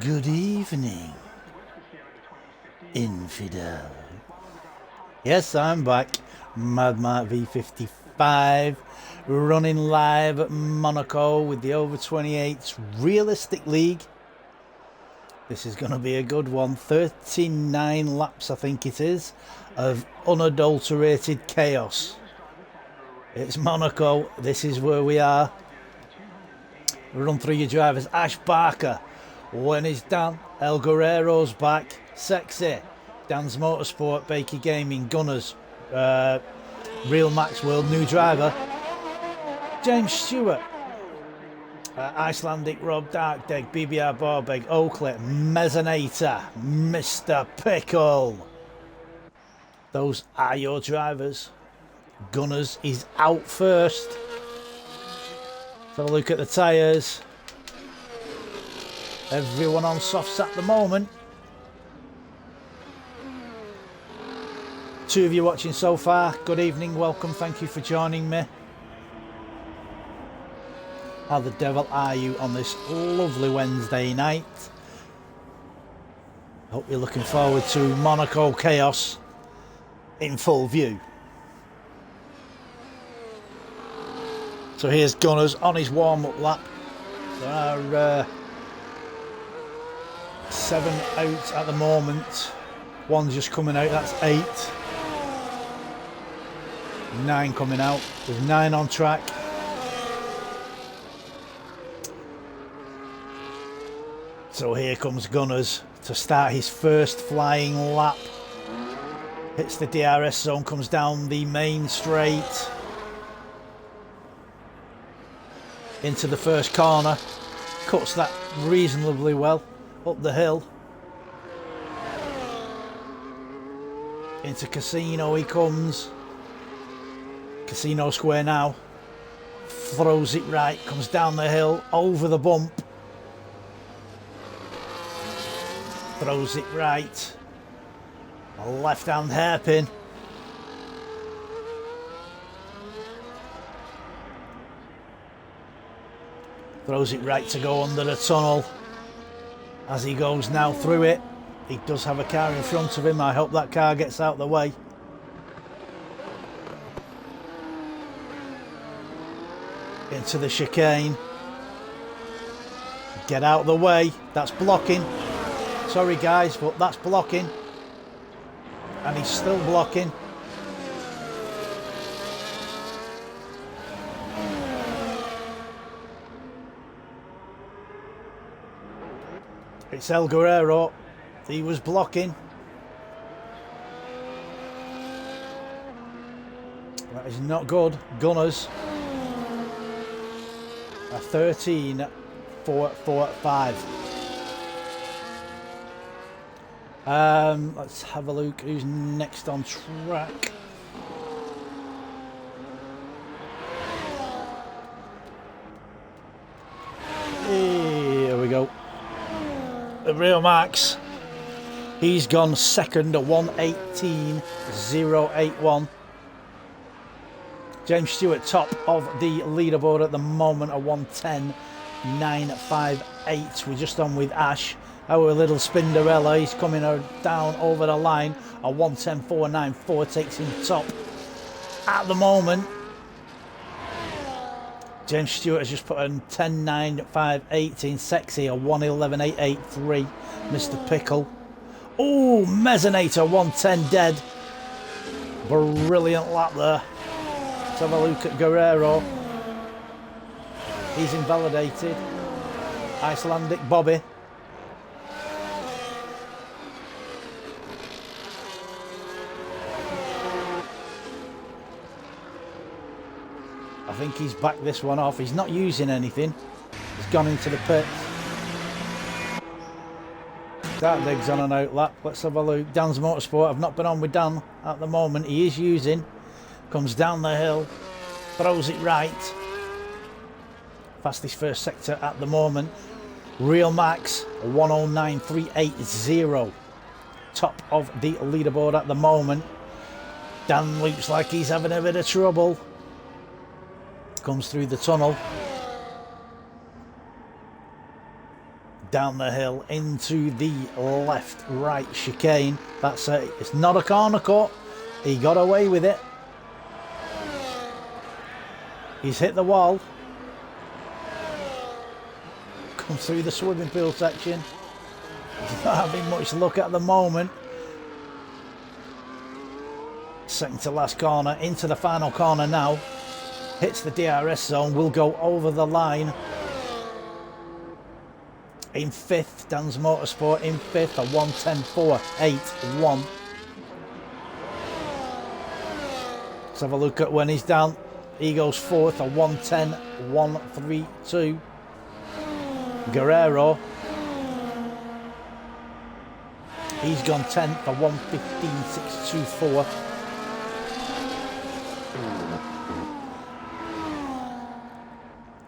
Good evening, infidel. Yes, I'm back. MARKV55, running live at Monaco with the Over28s Realistic League. This is going to be a good one. 39 laps, I think it is, of unadulterated chaos. It's Monaco. This is where we are. Run through your drivers. Ash Barker. When he's done, El Guerrero's back. Sexy. Dan's Motorsport, Baker Gaming, Gunners, Real Max World, new driver. James Stewart. Icelandic Rob Darkdeg, BBR Barbeg, Oakley, Mezzanator, Mr. Pickle. Those are your drivers. Gunners is out first. Let's have a look at the tyres. Everyone on softs at the moment. 2 of you watching so far, good evening, welcome, thank you for joining me. How the devil are you on this lovely Wednesday night? Hope you're looking forward to Monaco chaos in full view. So here's Gunners on his warm-up lap. There are 7 out at the moment. 1's just coming out, that's 8. 9 coming out. There's 9 on track. So here comes Gunners to start his first flying lap. Hits the DRS zone, comes down the main straight into the first corner, cuts that reasonably well up the hill. Into Casino he comes. Casino Square now. Throws it right, comes down the hill, over the bump. Throws it right. A left hand hairpin. Throws it right to go under the tunnel. As he goes now through it, he does have a car in front of him. I hope that car gets out of the way. Into the chicane. Get out of the way. That's blocking. Sorry guys, but that's blocking. And he's still blocking. It's El Guerrero. He was blocking. That is not good. Gunners are 13.445. Let's have a look who's next on track. Here we go. The Real Max. He's gone second at 1:18.081. James Stewart top of the leaderboard at the moment at 1:10.958. We're just on with Ash, our little Spinderella. He's coming down over the line at 1:10.494, takes him top at the moment. James Stewart has just put in 10.9.518. Sexy, a 1:11.883. Mr. Pickle. Oh, Mezzanator, 1:10 dead. Brilliant lap there. Let's have a look at Guerrero. He's invalidated. Icelandic Bobby. I think he's backed this one off. He's not using anything. He's gone into the pits. Darkdeg's on an out lap. Let's have a look. Dan's Motorsport. I've not been on with Dan at the moment. He is using. Comes down the hill. Throws it right. Fastest first sector at the moment. Real Max 1:09.380. Top of the leaderboard at the moment. Dan looks like he's having a bit of trouble. Comes through the tunnel. down the hill into the left right chicane. That's it. It's not a corner cut. He got away with it. He's hit the wall. Come through the swimming pool section. He's not having much luck at the moment. Second to last corner, into the final corner now. Hits the DRS zone, will go over the line. In fifth, Dan's Motorsport in fifth, a 1:10.481. Let's have a look at when he's down. He goes fourth, a 1:10.132. Guerrero. He's gone 10th, a 1:15.624.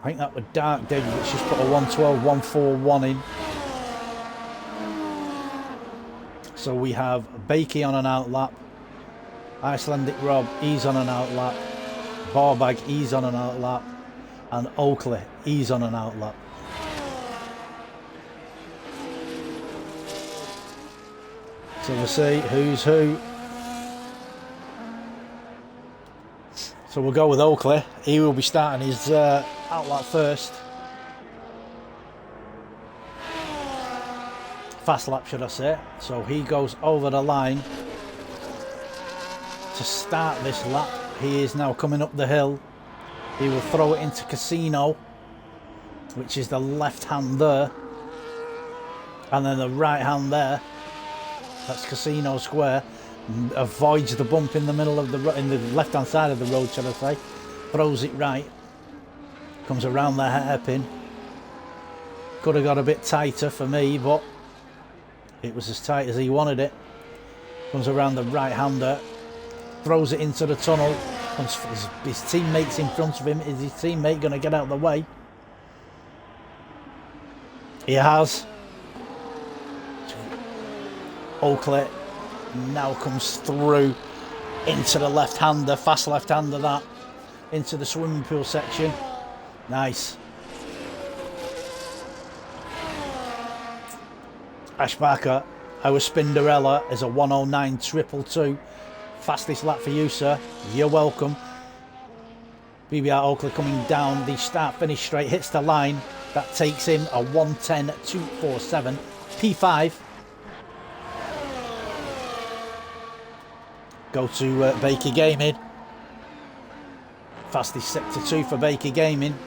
I think that was Dark David, which just put a 1:12.141 in. So we have Bakey on an outlap. Icelandic Rob, he's on an outlap. Barbag, he's on an outlap. And Oakley, he's on an outlap. So we'll see who's who. So we'll go with Oakley. He will be starting his outlap first. Fast lap, should I say. So he goes over the line to start this lap. He is now coming up the hill. He will throw it into Casino, which is the left hand there. And then the right hand there. That's Casino Square. Avoids the bump in the middle of the left hand side of the road, shall I say. Throws it right. Comes around the hairpin. Could have got a bit tighter for me, but it was as tight as he wanted it. Comes around the right hander. Throws it into the tunnel. His teammate's in front of him. Is his teammate going to get out of the way? He has. Oakley now comes through into the left-hander, fast left-hander that, into the swimming pool section. Nice. Ash Barker, our Spinderella, is a 1:09.222. Fastest lap for you, sir. You're welcome. BBR Oakley coming down the start-finish straight, hits the line. That takes him a 1:10.247. P5. Go to Baker Gaming. Fastest sector 2 for Baker Gaming.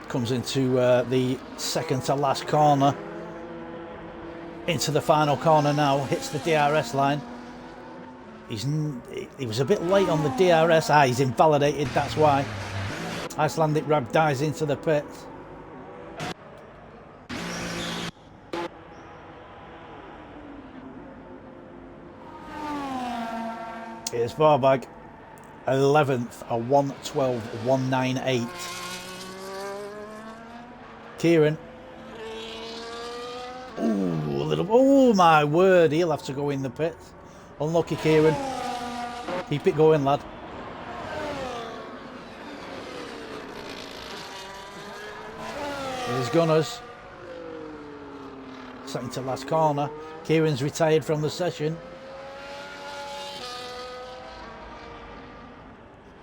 Comes into the second to last corner. Into the final corner now. Hits the DRS line. He was a bit late on the DRS. He's invalidated, that's why. Icelandic Rab dives into the pits. Here's Barbag, 11th, a 1:12.198. Kieran. Ooh, a little. Oh my word! He'll have to go in the pits. Unlucky, Kieran. Keep it going, lad. Here's Gunners. Second to last corner. Kieran's retired from the session.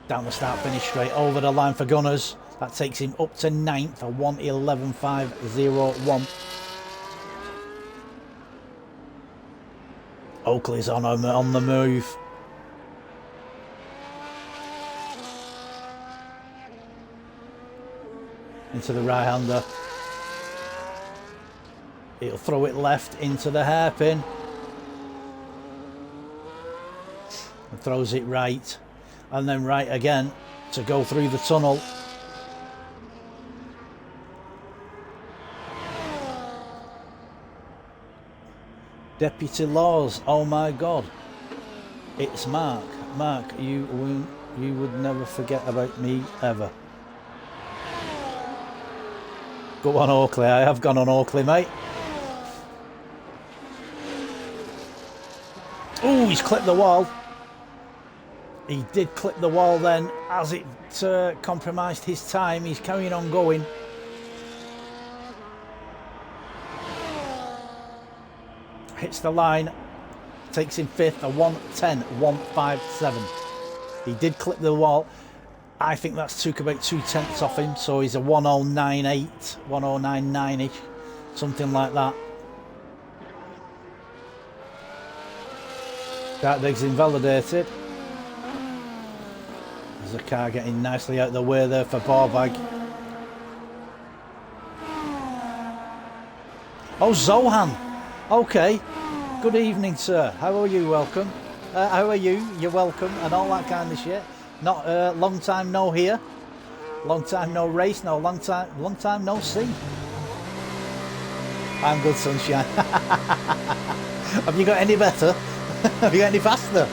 Down the start finish straight over the line for Gunners. That takes him up to 9th, a 1:11.501. Oakley's on the move. Into the right hander. He'll throw it left into the hairpin. And throws it right. And then right again to go through the tunnel. Deputy Laws, oh my God. It's Mark. Mark, you would never forget about me ever. Go on Oakley, I have gone on Oakley, mate. Oh, he's clipped the wall. He did clip the wall then, as it compromised his time. He's carrying on going. Hits the line, takes him 5th, a 1:10.157. He did clip the wall. I think that's took about 2/10 off him, so he's a 1:09.8, 1:09.9ish, something like that. That dig's invalidated. There's a car getting nicely out of the way there for Borbag. Oh, Zohan. Okay. Good evening, sir. How are you? Welcome. How are you? You're welcome, and all that kind of shit. Not long time no here. Long time no race. No long time no see. I'm good, sunshine. Have you got any better? Have you got any faster?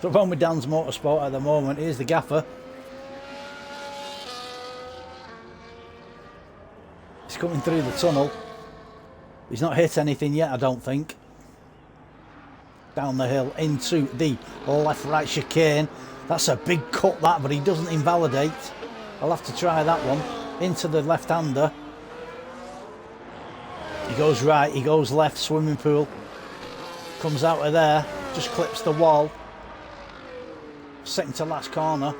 The problem with Dan's Motorsport at the moment is the gaffer. He's coming through the tunnel. He's not hit anything yet, I don't think. Down the hill into the left-right chicane. That's a big cut, that, but he doesn't invalidate. I'll have to try that one. Into the left-hander. He goes right, he goes left, swimming pool. Comes out of there, just clips the wall. Second to last corner.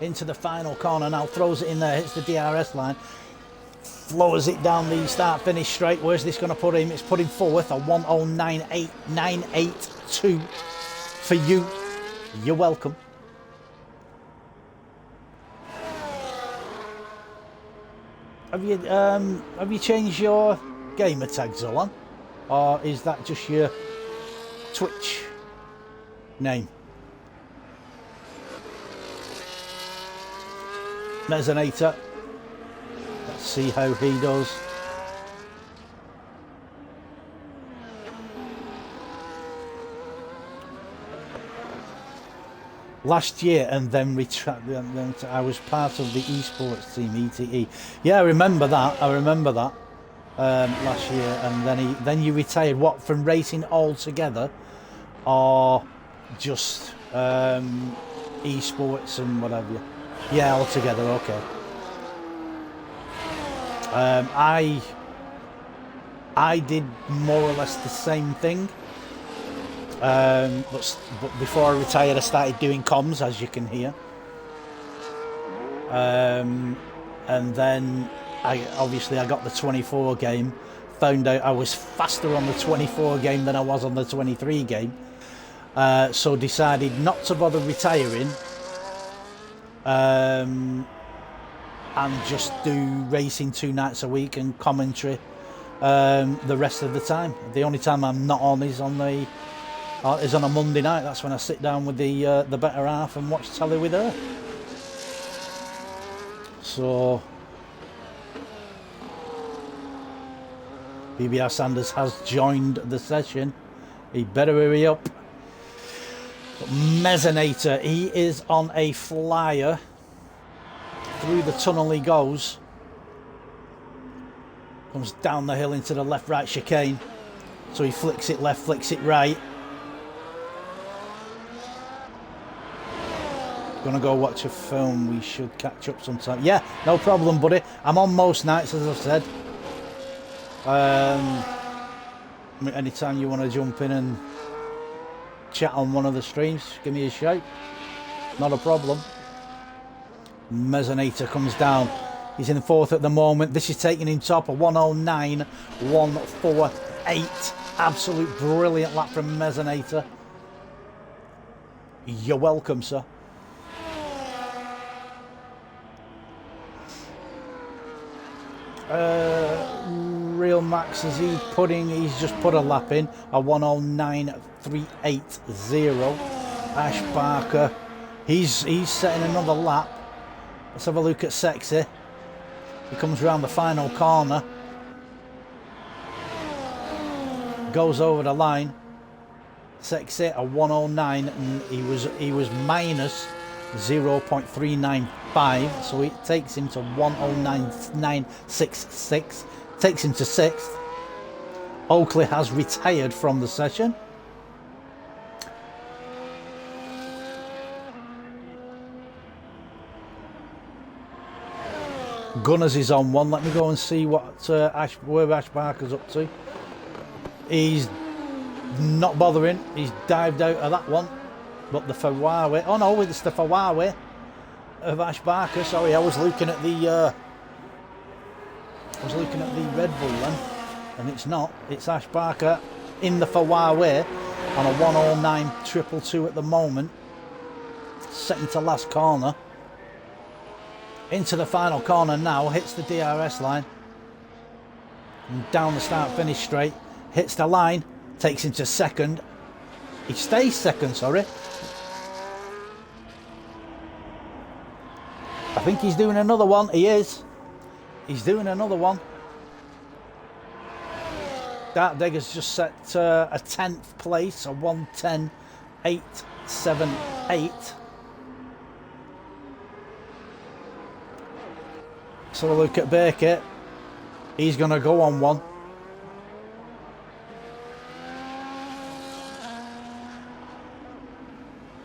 Into the final corner now, throws it in there, hits the DRS line. Floors it down the start-finish straight. Where's this going to put him? It's put him 4th, a 1:09.8.982 for you. You're welcome. Have you changed your gamer tag, Zolan? Or is that just your Twitch name? Mezzanator. Let's see how he does. Last year, and then I was part of the esports team, ETE. Yeah, I remember that. Last year, and then you retired. What, from racing altogether, or just esports and what have you? Yeah, altogether. Okay. I did more or less the same thing. But before I retired, I started doing comms, as you can hear. And then I got the 24 game. Found out I was faster on the 24 game than I was on the 23 game. So decided not to bother retiring. And just do racing 2 nights a week and commentary the rest of the time. The only time I'm not on is on a Monday night. That's when I sit down with the better half and watch telly with her. So BBR Sanders has joined the session. He better hurry up. But Mezzanator, he is on a flyer. Through the tunnel he goes. Comes down the hill into the left-right chicane. So he flicks it left, flicks it right. Gonna go watch a film. We should catch up sometime. Yeah, no problem, buddy. I'm on most nights, as I've said. Anytime you want to jump in and chat on one of the streams, give me a shout. Not a problem. Mezzanator comes down. He's in 4th at the moment. This is taking him top, a 1:09.148. Absolute brilliant lap from Mezzanator. You're welcome, sir. Real Max, he's just put a lap in, a 1:09.380. Ash Barker, he's setting another lap. Let's have a look at Sexy. He comes around the final corner, goes over the line. Sexy a 1:09, and he was minus 0.39 5, so it takes him to 109.966. Takes him to 6th. Oakley has retired from the session. Gunners is on 1. Let me go and see what where Ash Barker's up to. He's not bothering. He's dived out of that one. But the Ferrari, oh no, it's the Ferrari of Ash Barker. Sorry, I was looking at the Red Bull then, and it's not. It's Ash Barker in the Ferrari on a 109.222 at the moment. Second to last corner. Into the final corner now, hits the DRS line. And down the start-finish straight. Hits the line, takes him to second. He stays second, sorry. I think he's doing another one. He is. He's doing another one. Dart Digger's just set a 10th place, a 110.878. So look at Baker. He's going to go on 1.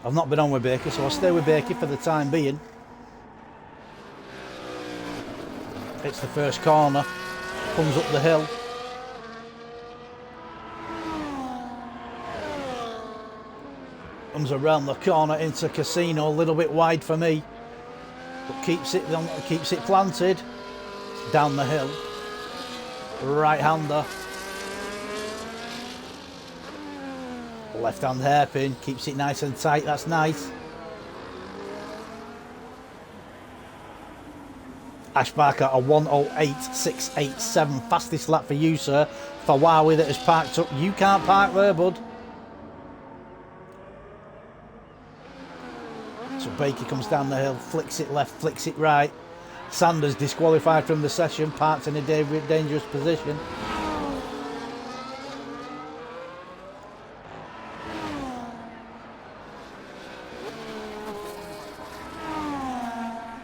I've not been on with Baker, so I'll stay with Baker for the time being. It's the first corner. Comes up the hill. Comes around the corner into Casino, a little bit wide for me. But keeps it planted. Down the hill. Right-hander. Left-hand hairpin. Keeps it nice and tight. That's nice. Ash Barker, a 108.687. Fastest lap for you, sir. For Huawei that has parked up. You can't park there, bud. So Baker comes down the hill, flicks it left, flicks it right. Sanders disqualified from the session, parked in a dangerous position.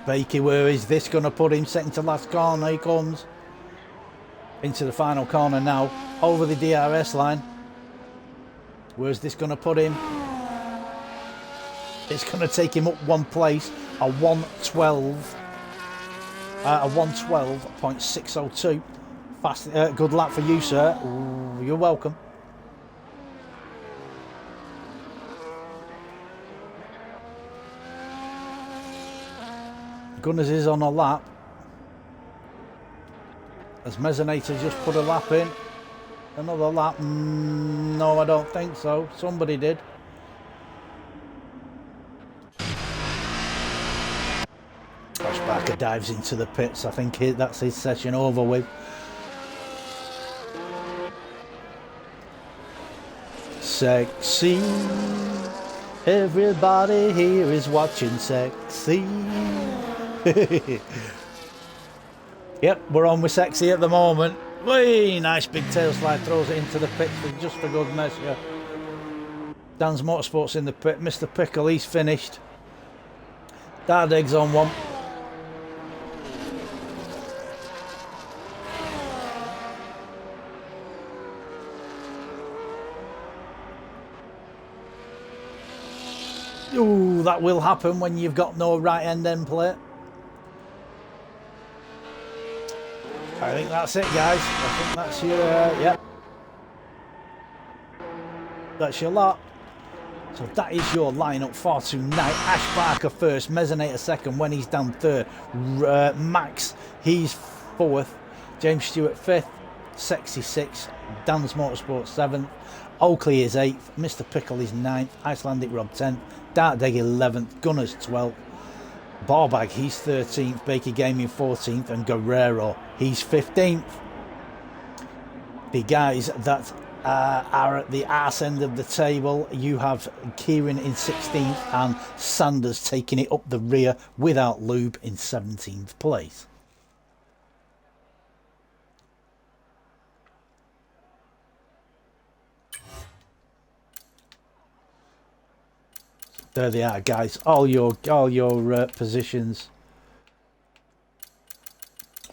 Baker, where is this going to put him? Second to last corner, he comes. Into the final corner now, over the DRS line. Where's this going to put him? It's going to take him up 1 place, a 112.602. Fast, good lap for you, sir. Ooh, you're welcome. Gunners is on a lap. As Mezzanator just put a lap in. Another lap? No, I don't think so. Somebody did. Ash Barker dives into the pits. I think that's his session over with. Sexy. Everybody here is watching Sexy. Yep, we're on with Sexy at the moment. Whee! Nice big tail slide, throws it into the pit just for good measure. Dan's Motorsports in the pit. Mr. Pickle, he's finished. Dardeg's on 1. Ooh, that will happen when you've got no right end plate. I think that's it, guys. I think that's your, yep. That's your lot. So that is your lineup for tonight. Ash Barker first, Mezzanator second when he's down third. Max, he's 4th. James Stewart 5th. Sexy 6th. Dan's Motorsport 7th. Oakley is 8th. Mr. Pickle is 9th. Icelandic Rob 10th. Dartdeg 11th. Gunners 12th. Barbag, he's 13th. Baker Gaming 14th. And Guerrero, he's 15th. The guys that are at the arse end of the table, you have Kieran in 16th and Sanders taking it up the rear without lube in 17th place. There they are, guys. All your positions.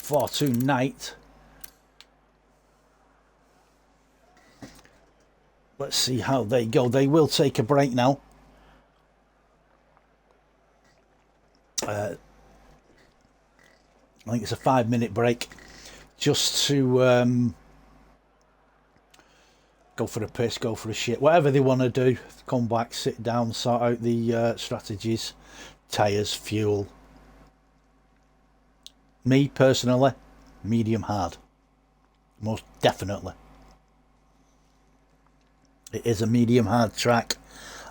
for tonight. Let's see how they go. They will take a break now. I think it's a 5-minute break just to go for a piss, go for a shit, whatever they want to do. Come back, sit down, sort out the strategies, tyres, fuel. Me personally, medium hard, most definitely. It is a medium hard track.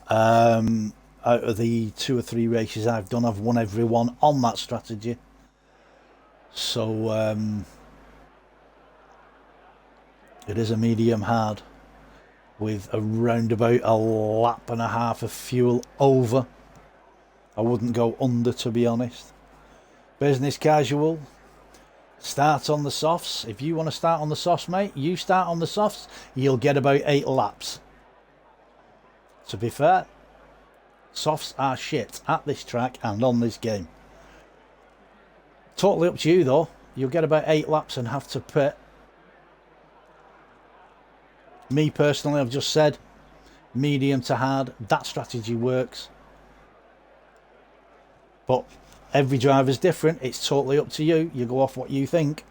Out of the 2 or 3 races I've done, I've won every one on that strategy. So it is a medium hard with around about a lap and a half of fuel over. I wouldn't go under, to be honest. Business casual, start on the softs. If you want to start on the softs, mate, you start on the softs, you'll get about 8 laps. To be fair, softs are shit at this track and on this game. Totally up to you though. You'll get about 8 laps and have to pit. Me personally, I've just said medium to hard. That strategy works. But every driver's different. It's totally up to you. You go off what you think.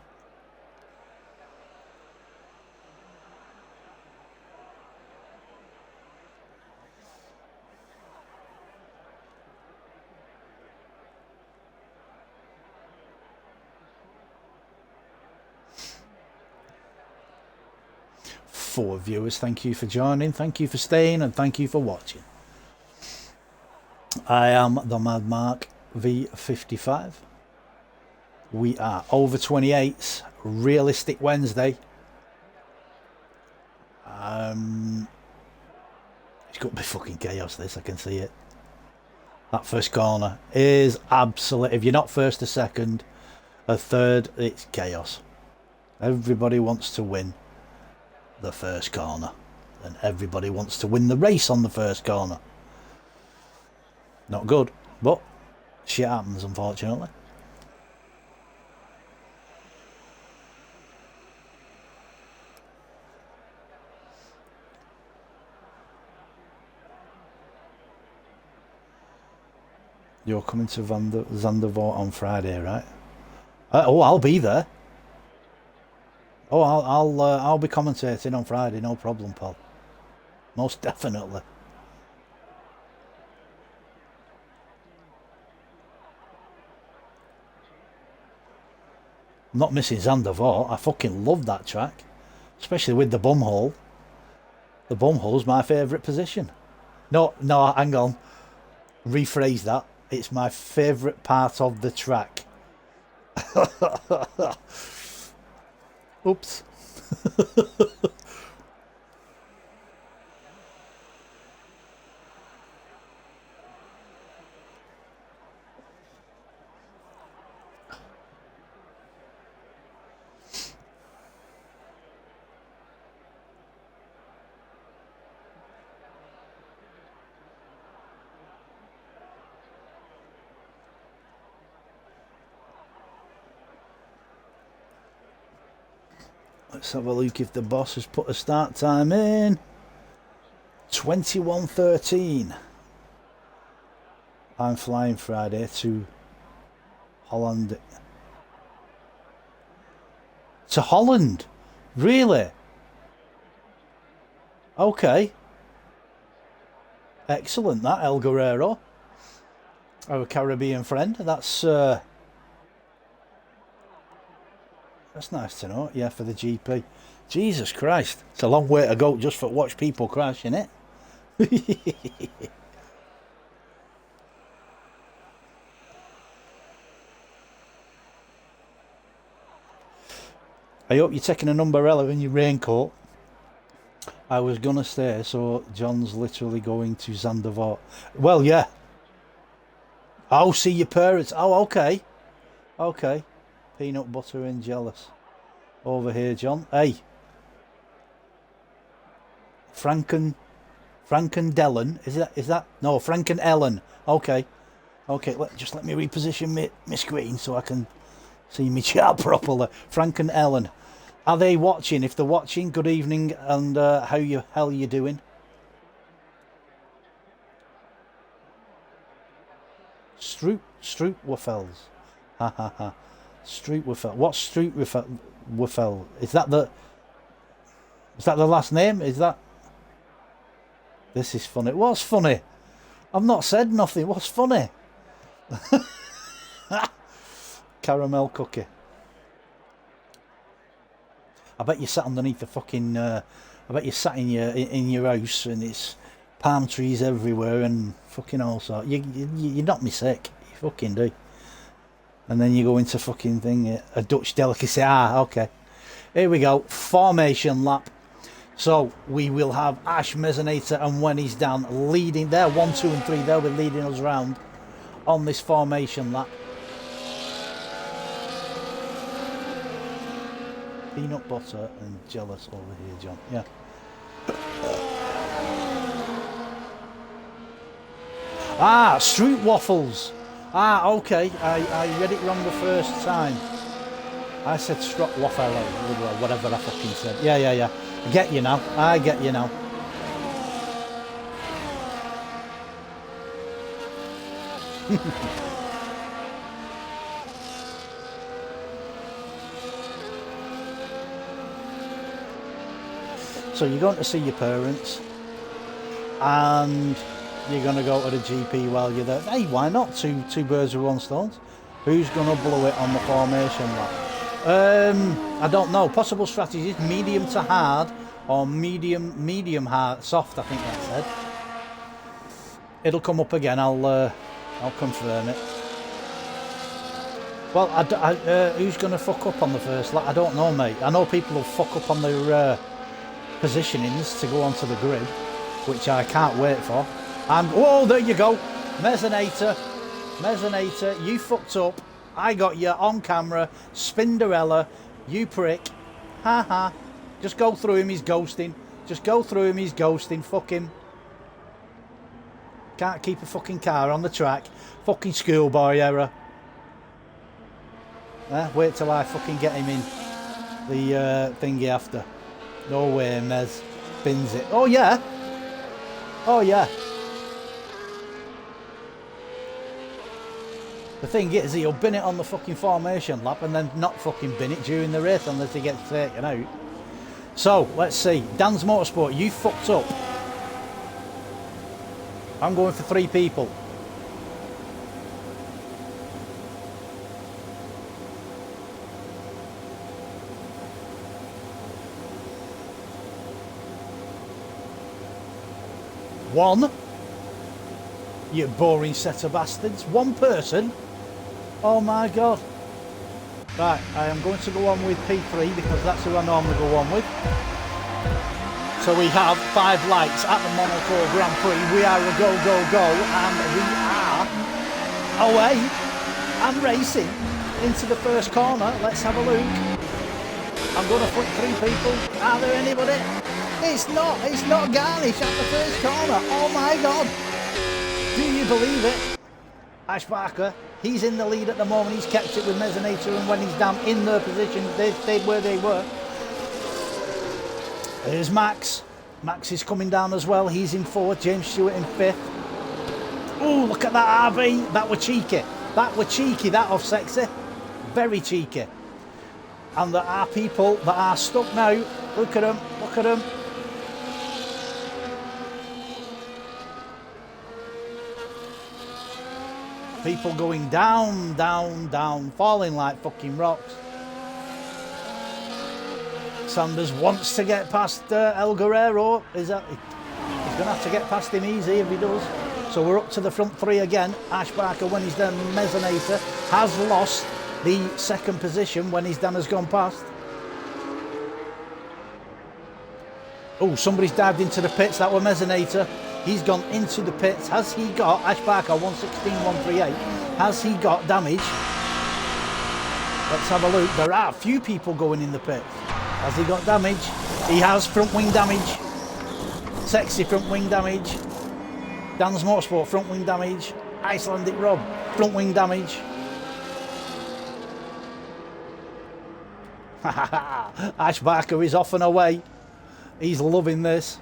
For viewers, thank you for joining, thank you for staying, and thank you for watching. I am the Mad Mark V55. We are over 28s, realistic Wednesday. It's got to be fucking chaos, this, I can see it. That first corner is absolute. If you're not first or second or third, it's chaos. Everybody wants to win the first corner, and everybody wants to win the race on the first corner. Not good, but shit happens, unfortunately. You're coming to Zandvoort on Friday, right? Oh, I'll be there. Oh, I'll be commentating on Friday, no problem, pal. Most definitely. I'm not missing Zandvoort. I fucking love that track, especially with the bumhole. The bumhole's my favourite position. No, hang on. Rephrase that. It's my favourite part of the track. Oops. Let's have a look if the boss has put a start time in. 21:13. I'm flying Friday to Holland. To Holland? Really? Okay. Excellent, that, El Guerrero. Our Caribbean friend. That's nice to know. Yeah, for the GP. Jesus Christ. It's a long way to go just for watch people crash, innit? I hope you're taking an umbrella in your raincoat. I was going to say, so John's literally going to Zandvoort. Well, yeah. Oh, see your parents. Oh, okay. Okay. Peanut butter and jealous. Over here, John. Hey. Frankendellen. Is that? No, Frankendellen. Okay. Okay, just let me reposition my screen so I can See me chat properly. Frank and Ellen. Are they watching? If they're watching, good evening, and how you hell you doing? Strootwafels. Ha ha ha. Strootwafel. What's Strootwafel? Is that the last name? Is that? This is funny. What's funny? I've not said nothing. What's funny? Caramel cookie. I bet you sat underneath the fucking. I bet you sat in your house and it's palm trees everywhere and fucking all sorts. You knock me sick. You fucking do. And then you go into fucking thing, a Dutch delicacy. Ah, okay. Here we go. Formation lap. So we will have Ash, Mezzanator, and when he's down, leading. They're 1, 2, and 3. They'll be leading us round on this formation lap. Peanut butter and jealous over here, John. Yeah. Ah, Stroot waffles. Ah, okay. I read it wrong the first time. I said Strot waffle, or whatever I fucking said. Yeah. I get you now. I get you now. So you're going to see your parents and you're going to go to the GP while you're there. Hey, why not? Two birds with one stone. Who's going to blow it on the formation lap? I don't know. Possible strategies: medium to hard or medium hard, soft. I think that said. It'll come up again. I'll confirm it. Well, who's going to fuck up on the first lap? I don't know, mate. I know people will fuck up on their positionings to go onto the grid, which I can't wait for. And whoa, there you go, Mezzanator, you fucked up. I got you on camera, Spinderella, you prick. Ha ha. Just go through him, he's ghosting. Fuck him. Can't keep a fucking car on the track. Fucking schoolboy error. Wait till I fucking get him in the thingy after. No way, Mez spins it. Oh yeah. The thing is, he'll bin it on the fucking formation lap and then not fucking bin it during the race unless he gets taken out. So, let's see. Dan's Motorsport, you fucked up. I'm going for 3 people. One. You boring set of bastards. One person. Oh my god. Right, I am going to go on with P3 because that's who I normally go on with. So we have 5 lights at the Monaco Grand Prix. We are a go, and we are away and racing into the first corner. Let's have a look. I'm going to put 3 people. Are there anybody? It's not Garnish at the first corner. Oh my god. Do you believe it? Ash Barker, he's in the lead at the moment. He's kept it with Mezzanator, and when he's down in their position, they stayed where they were. There's Max. Max is coming down as well. He's in 4th. James Stewart in 5th. Oh, look at that RB. That were cheeky. That off sexy. Very cheeky. And there are people that are stuck now. Look at them. People going down, falling like fucking rocks. Sanders wants to get past El Guerrero. He's going to have to get past him easy if he does. So we're up to the front 3 again. Ash Barker, when he's done, Mezzanator has lost the 2nd position when his Dan has gone past. Oh, somebody's dived into the pits. That were Mezzanator. He's gone into the pits. Has he got, Ash Barker, 116, 138, has he got damage? Let's have a look. There are a few people going in the pits. Has he got damage? He has front wing damage. Sexy front wing damage. Dan's Motorsport, front wing damage. Icelandic Rob, front wing damage. Ash Barker is off and away. He's loving this.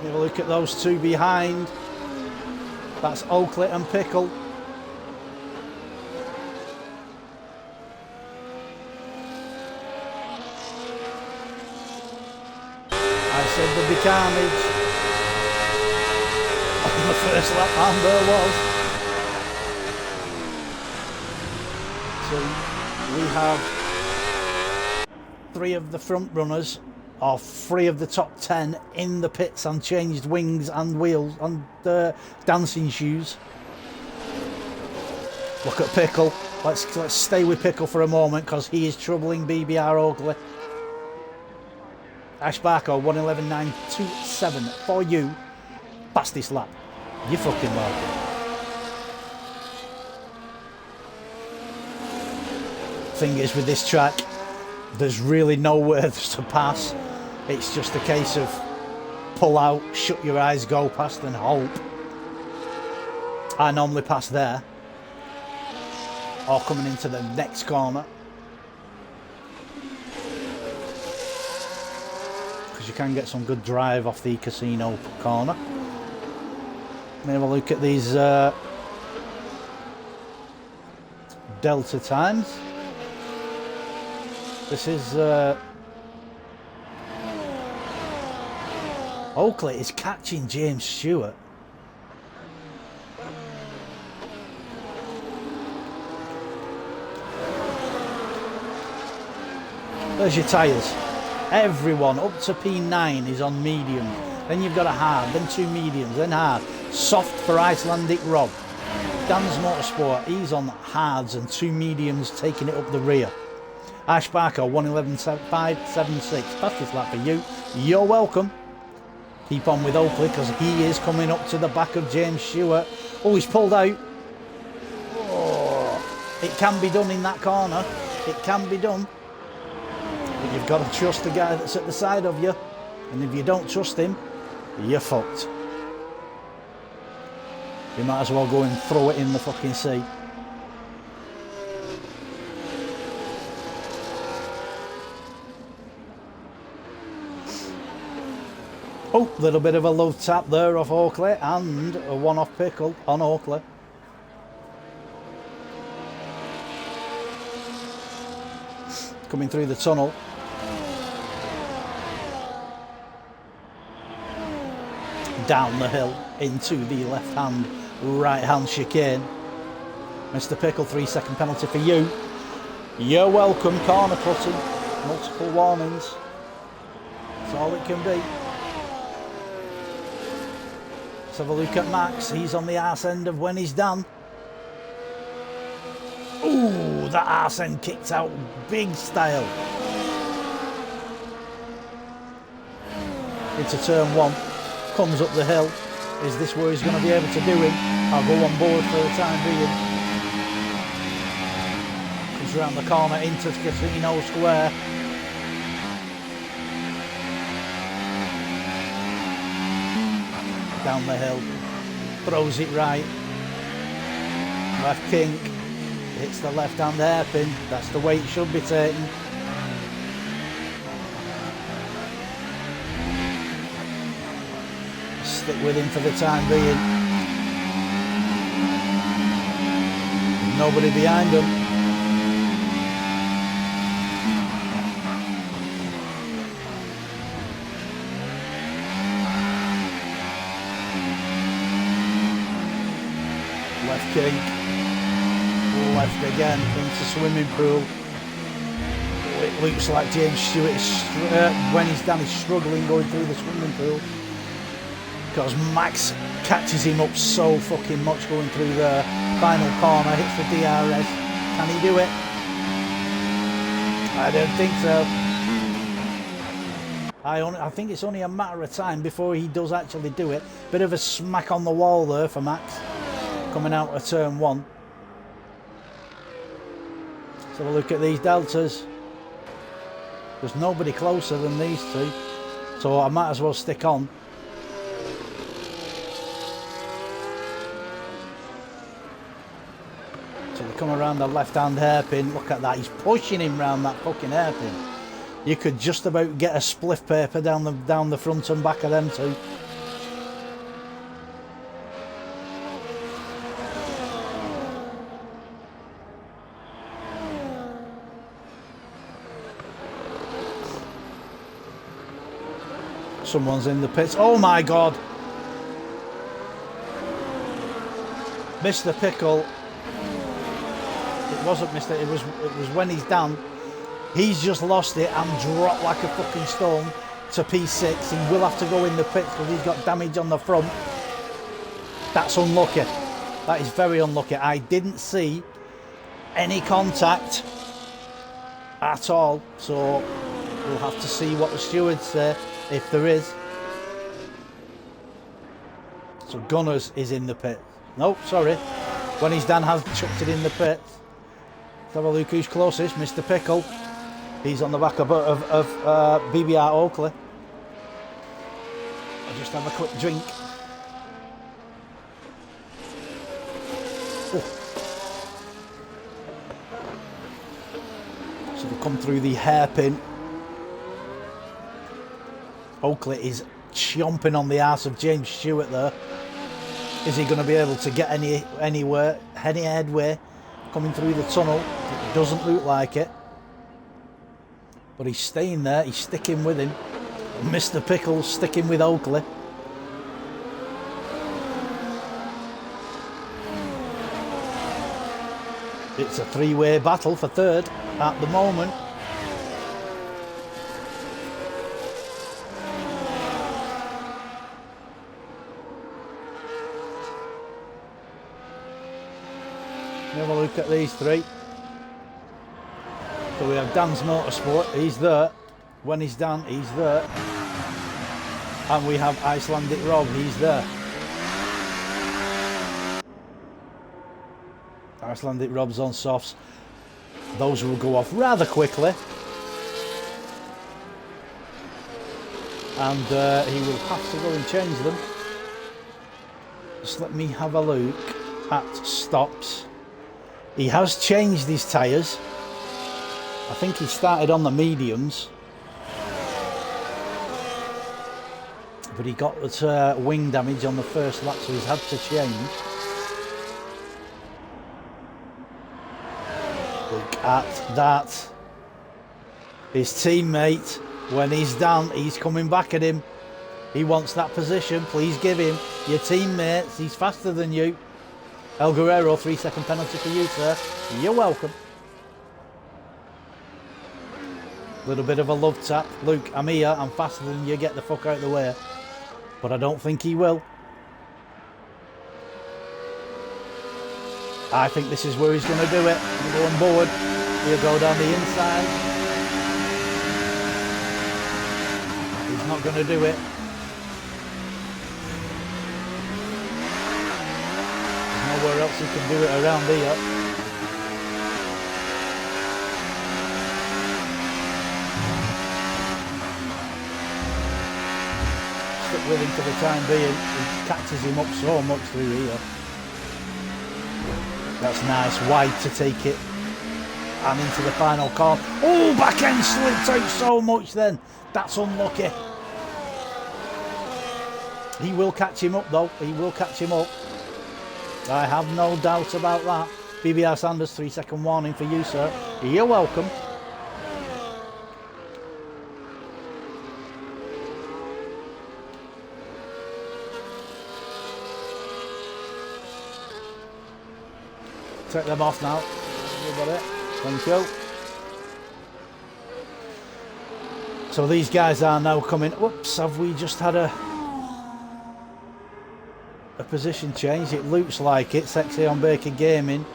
Have a look at those two behind. That's Oakley and Pickle. I said there'd be carnage. On the first lap and there was. So we have 3 of the front runners, or 3 of the top 10 in the pits and changed wings and wheels and dancing shoes. Look at Pickle. Let's stay with Pickle for a moment because he is troubling BBR Oakley. Ash Barker 1:11.927 for you. Fastest lap. You fucking welcome. Thing is with this track, there's really nowhere to pass. It's just a case of pull out, shut your eyes, go past and hope. I normally pass there, or coming into the next corner, because you can get some good drive off the casino corner. Let me have a look at these Delta times. This is Oakley is catching James Stewart. There's your tyres. Everyone up to P9 is on medium. Then you've got a hard, then 2 mediums, then hard. Soft for Icelandic Rob. Dan's Motorsport, he's on hards and 2 mediums taking it up the rear. Ash Barker 1:11.576. Fastest lap for you. You're welcome. Keep on with Oakley because he is coming up to the back of James Stewart. Oh, he's pulled out. Oh, it can be done in that corner. It can be done. But you've got to trust the guy that's at the side of you. And if you don't trust him, you're fucked. You might as well go and throw it in the fucking sea. Oh, little bit of a love tap there off Oakley and a one-off Pickle on Oakley. Coming through the tunnel. Down the hill into the left-hand, right-hand chicane. Mr. Pickle, 3-second penalty for you. You're welcome, corner cutting. Multiple warnings. That's all it can be. Let's have a look at Max. He's on the arse end of when he's done. Ooh, that arse end kicked out big style. Into turn 1. Comes up the hill. Is this where he's going to be able to do it? I'll go on board for the time being. Comes around the corner into Casino Square. Down the hill. Throws it right. Left kink. Hits the left hand hairpin. That's the way it should be taken. Stick with him for the time being. Nobody behind him. Left kink. Left again into swimming pool. It looks like James Stewart is, when he's done, he's struggling going through the swimming pool. Because Max catches him up so fucking much going through the final corner, hits the DRS. Can he do it? I don't think so. I think it's only a matter of time before he does actually do it. Bit of a smack on the wall there for Max, coming out of turn 1. Let's have a look at these deltas. There's nobody closer than these two, so I might as well stick on. To the come around the left-hand hairpin. Look at that. He's pushing him round that fucking hairpin. You could just about get a spliff paper down the front and back of them two. Someone's in the pits. Oh my God! Mr. Pickle. It wasn't Mr. It was when he's done. He's just lost it and dropped like a fucking stone to P6. He will have to go in the pits because he's got damage on the front. That's unlucky. That is very unlucky. I didn't see any contact at all, so we'll have to see what the stewards say if there is. So Gunners is in the pit. No, sorry. When he's done, has chucked it in the pit. Let's have a look who's closest. Mr. Pickle. He's on the back of BBR Oakley. I'll just have a quick drink. Oh. So they come through the hairpin. Oakley is chomping on the arse of James Stewart there. Is he going to be able to get any headway coming through the tunnel? It doesn't look like it. But he's staying there, he's sticking with him. Mr. Pickle's sticking with Oakley. It's a three-way battle for third at the moment. Have a look at these three. So we have Dan's Motorsport, he's there. When he's done, he's there. And we have Icelandic Rob, he's there. Icelandic Rob's on softs. Those will go off rather quickly. And he will have to go and change them. Just let me have a look at stops. He has changed his tyres. I think he started on the mediums. But he got wing damage on the first lap, so he's had to change. Look at that. His teammate, when he's done, he's coming back at him. He wants that position. Please give him your teammates. He's faster than you. El Guerrero, 3-second penalty for you, sir. You're welcome. Little bit of a love tap. Luke, I'm here. I'm faster than you. Get the fuck out of the way. But I don't think he will. I think this is where he's going to do it. He'll go on board. He'll go down the inside. He's not going to do it. There's nowhere else he can do it around here. Stick with him for the time being. He catches him up so much through here. That's nice, wide to take it. And into the final corner. Oh, back end slipped out so much then. That's unlucky. He will catch him up though. He will catch him up. I have no doubt about that. BBR Sanders, 3-second warning for you, sir. You're welcome. Take them off now. Everybody. Thank you. So these guys are now coming. Whoops, have we just had a position change? It looks like it. Sexy on Baker Gaming.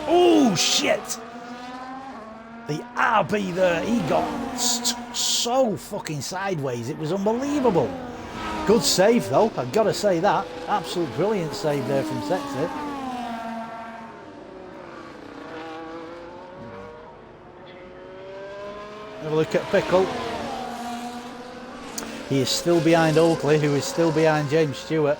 Oh shit! The RB there, he got so fucking sideways. It was unbelievable. Good save though, I've got to say that. Absolute brilliant save there from Sexy. Have a look at Pickle. He is still behind Oakley, who is still behind James Stewart.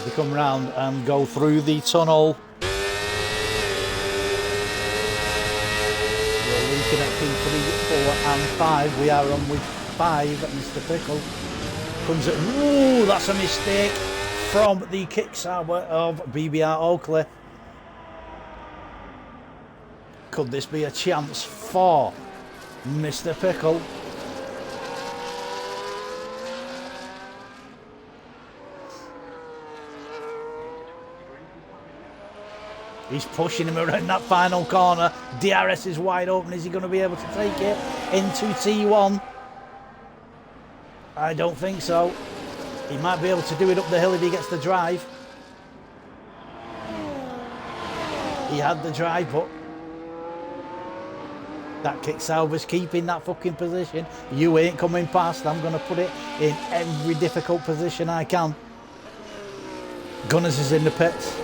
They come round and go through the tunnel. We're looking at P3, 4 and 5. We are on with 5. Mr. Pickle comes at... Ooh, that's a mistake from the kick sour of BBR Oakley. Could this be a chance for Mr. Pickle? He's pushing him around that final corner. DRS is wide open. Is he going to be able to take it into T1? I don't think so. He might be able to do it up the hill if he gets the drive. He had the drive, but that kick salver's keeping that fucking position. You ain't coming past. I'm going to put it in every difficult position I can. Gunners is in the pits.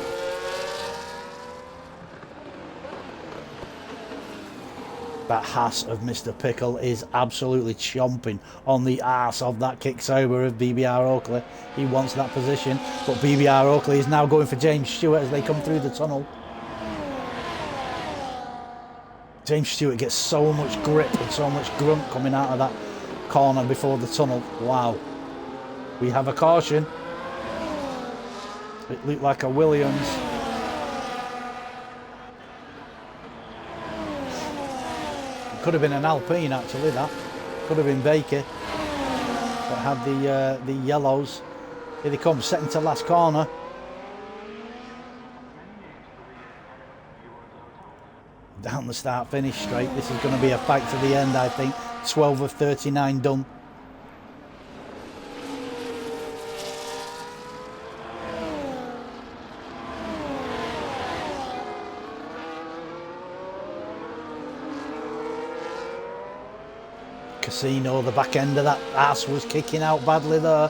That Haas of Mr. Pickle is absolutely chomping on the arse of that kick sober of BBR Oakley. He wants that position, but BBR Oakley is now going for James Stewart as they come through the tunnel. James Stewart gets so much grip and so much grunt coming out of that corner before the tunnel. Wow. We have a caution. It looked like a Williams. Could have been an Alpine actually, that. Could have been Baker. That had the yellows. Here they come, second to last corner. Down the start finish straight. This is going to be a fight to the end, I think. 12 of 39 done. Casino, the back end of that ass was kicking out badly there.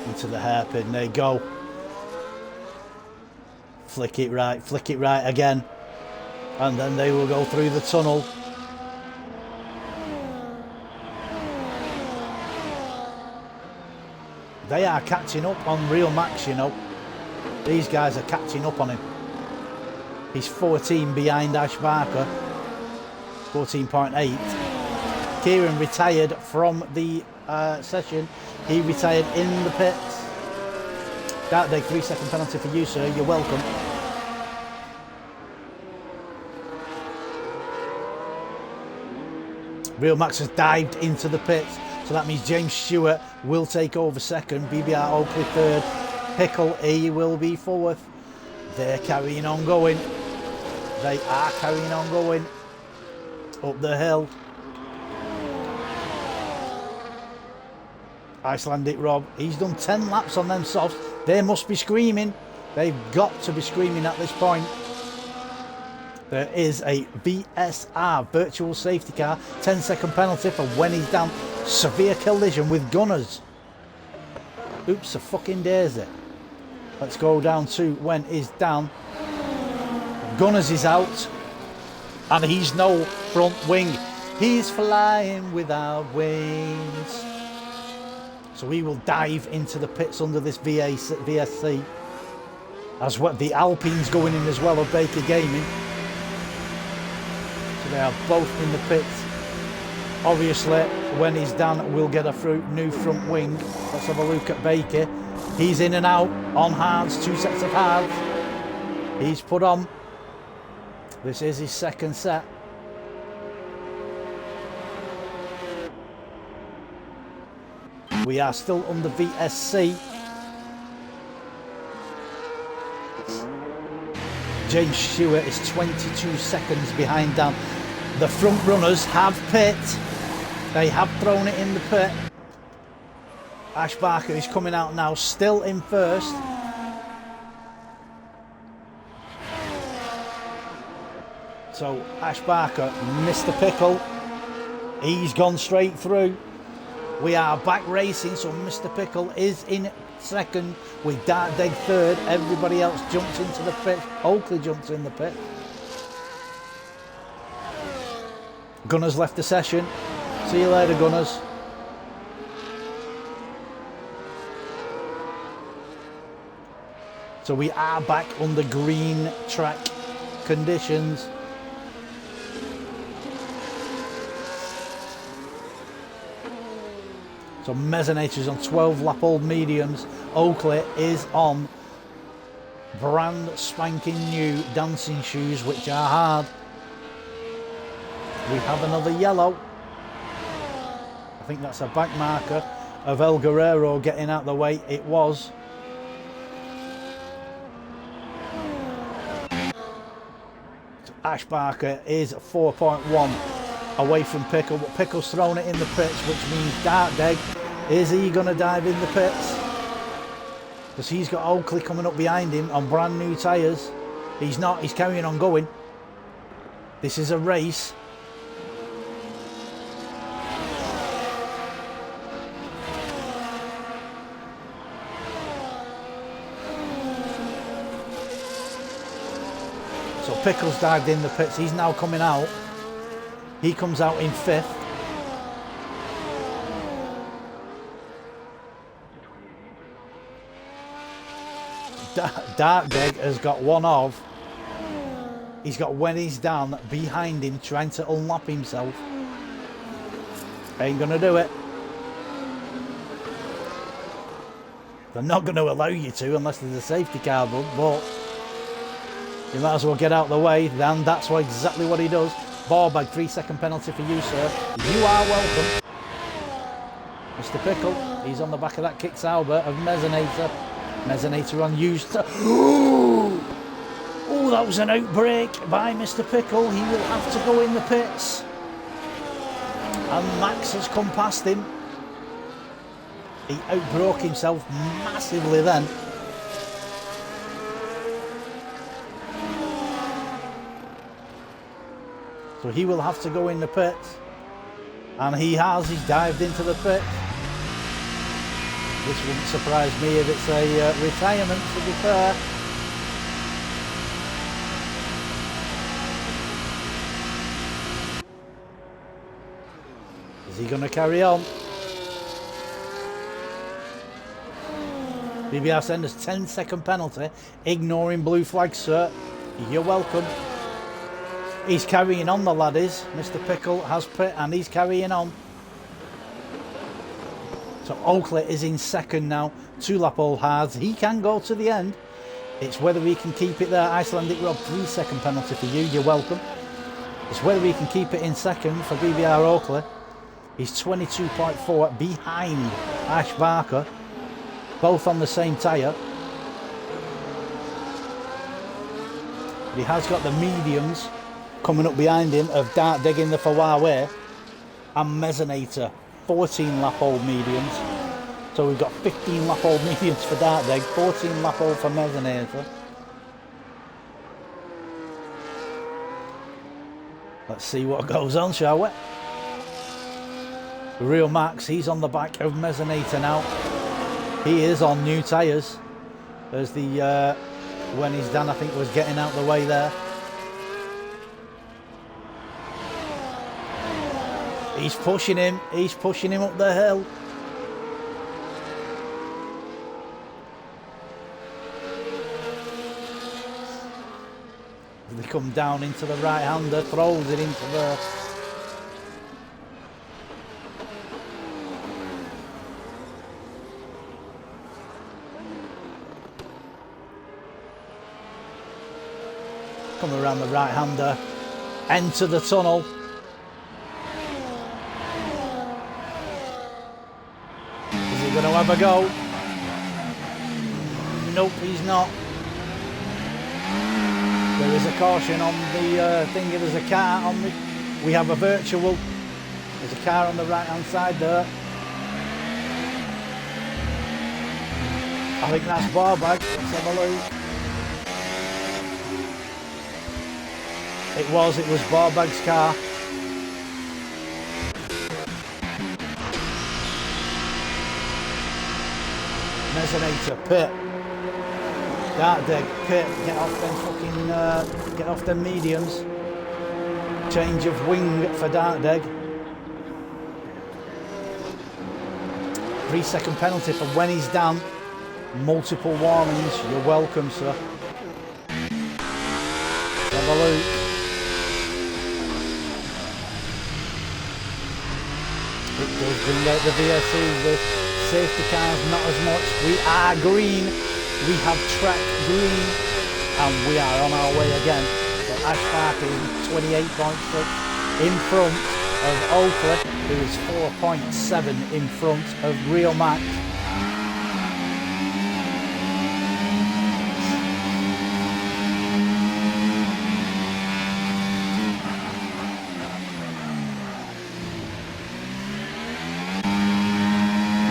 Into the hairpin, there you go. Flick it right again. And then they will go through the tunnel. They are catching up on Real Max, you know. These guys are catching up on him. He's 14 behind Ash Barker. 14.8. Kieran retired from the session. He retired in the pits. That big 3-second penalty for you, sir. You're welcome. Real Max has dived into the pits. So that means James Stewart will take over second. BBR Oakley third. Pickle, he will be fourth. They're carrying on going. They are carrying on going. Up the hill. Icelandic Rob, he's done 10 laps on them softs. They must be screaming. They've got to be screaming at this point. There is a VSR, virtual safety car. 10-second penalty for when he's down. Severe collision with Gunners. Oops, a fucking daisy. Let's go down to when he's down. Gunners is out. And he's no front wing. He's flying without wings. So he will dive into the pits under this VSC. As what the Alpine's going in as well of Baker Gaming. So they are both in the pits. Obviously, when he's done, we'll get a new front wing. Let's have a look at Baker. He's in and out on hards, 2 sets of hards. He's put on. This is his second set. We are still under VSC. James Stewart is 22 seconds behind Dan. The front runners have pit. They have thrown it in the pit. Ash Barker is coming out now, still in first. So Ash Barker, Mr. Pickle, he's gone straight through. We are back racing, so Mr. Pickle is in second with Dark Deg third. Everybody else jumps into the pit. Oakley jumps in the pit. Gunners left the session. See you later, Gunners. So we are back under green track conditions. So Mezzanators on 12 lap old mediums. Oakley is on brand spanking new dancing shoes, which are hard. We have another yellow. I think that's a back marker of El Guerrero getting out the way. It was. So Ash Barker is 4.1 away from Pickle, but Pickle's thrown it in the pits, which means Dartdeg, is he going to dive in the pits? Because he's got Oakley coming up behind him on brand new tyres. He's not, he's carrying on going. This is a race. So Pickles dived in the pits. He's now coming out. He comes out in 5th. Dartdeg has got one of. He's got when he's down behind him trying to unlap himself. Ain't gonna do it. They're not going to allow you to unless there's a safety car, but you might as well get out of the way. Then that's exactly what he does. Ball bag, 3-second penalty for you, sir. You are welcome. Mr. Pickle, he's on the back of that kick Sauber of Mezzanator. Mezzanator on used. Oh, that was an outbreak by Mr. Pickle. He will have to go in the pits. And Max has come past him. He outbroke himself massively then. So he will have to go in the pits. And he has. He's dived into the pit. This wouldn't surprise me if it's a retirement, to be fair. Is he going to carry on? BBR send us 10-second penalty. Ignoring blue flag, sir. You're welcome. He's carrying on, the lad is. Mr. Pickle has pit and he's carrying on. So Oakley is in 2nd now. 2-lap old hards. He can go to the end. It's whether he can keep it there. Icelandic Rob, 3-second penalty for you. You're welcome. It's whether he can keep it in 2nd for BBR Oakley. He's 22.4 behind Ash Barker. Both on the same tyre. But he has got the mediums coming up behind him of Dartdeg in the Huawei and Mezzanator. 14-lap-old mediums. So we've got 15-lap-old mediums for Dartdeg, 14-lap-old for Mezzanator. Let's see what goes on, shall we? The real Max, he's on the back of Mezzanator now. He is on new tyres. There's the, when he's done, I think, was getting out the way there. He's pushing him up the hill. They come down into the right-hander, throws it into the... Come around the right-hander, enter the tunnel. Is he going to have a go? Nope, he's not. There is a caution on the thing. There's a car on the... We have a virtual. There's a car on the right-hand side there. I think that's Barbag. Let's have a look. It was Barbag's car. Mezzanator, pit. Dartdeg, pit. Get off them fucking, get off them mediums. Change of wing for Dartdeg. 3-second penalty for when he's down. Multiple warnings. You're welcome, sir. Let's have a look. It does bring out the VSC. The safety cars not as much. We are green. We have track green. And we are on our way again. So Ash Parker is 28.6 in front of Oakley, who is 4.7 in front of Real Max.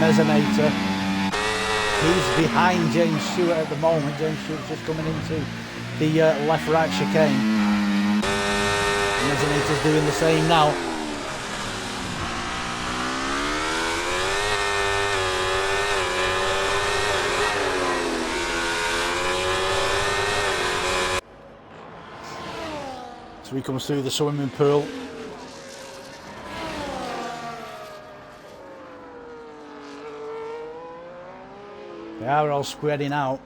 Mezzanator, he's behind James Stewart at the moment. James Stewart's just coming into the left-right chicane. Mezzanator's doing the same now. So he comes through the swimming pool. They are all spreading out,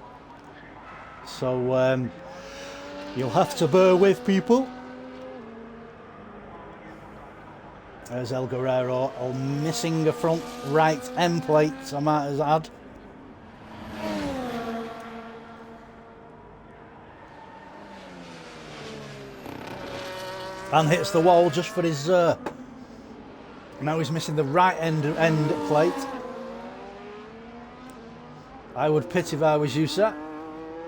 so you'll have to bear with people. There's El Guerrero, all missing the front right end plates, I might add. And hits the wall just for his now he's missing the right end plate. I would pit if I was you, sir,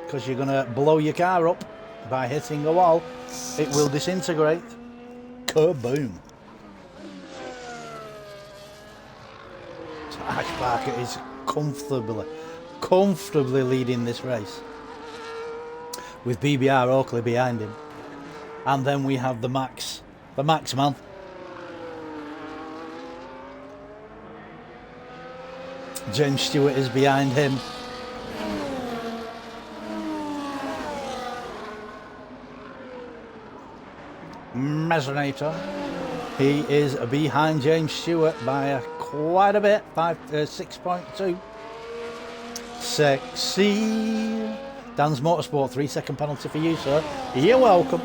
because you're going to blow your car up by hitting the wall. It will disintegrate. Kaboom. So Ash Parker is comfortably leading this race, with BBR Oakley behind him. And then we have the Max man. James Stewart is behind him. Mezzanator, he is behind James Stewart by quite a bit, 6.2. Sexy. Dan's Motorsport, 3-second penalty for you, sir. You're welcome.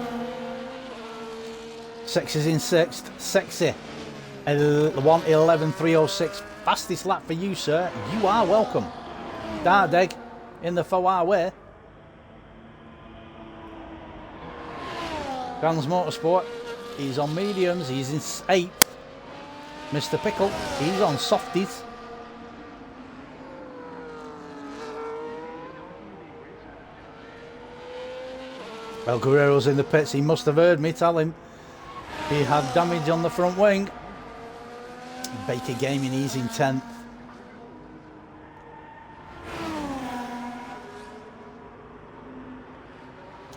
Sexy's in 6th. Sexy, 1:11.306. Fastest lap for you, sir. You are welcome. Dartdeg in the 4-hour way. Dan's Motorsport, he's on mediums, he's in 8th. Mr. Pickle, he's on softies. El Guerrero's in the pits, he must have heard me tell him he had damage on the front wing. Baker Gaming, he's in 10th.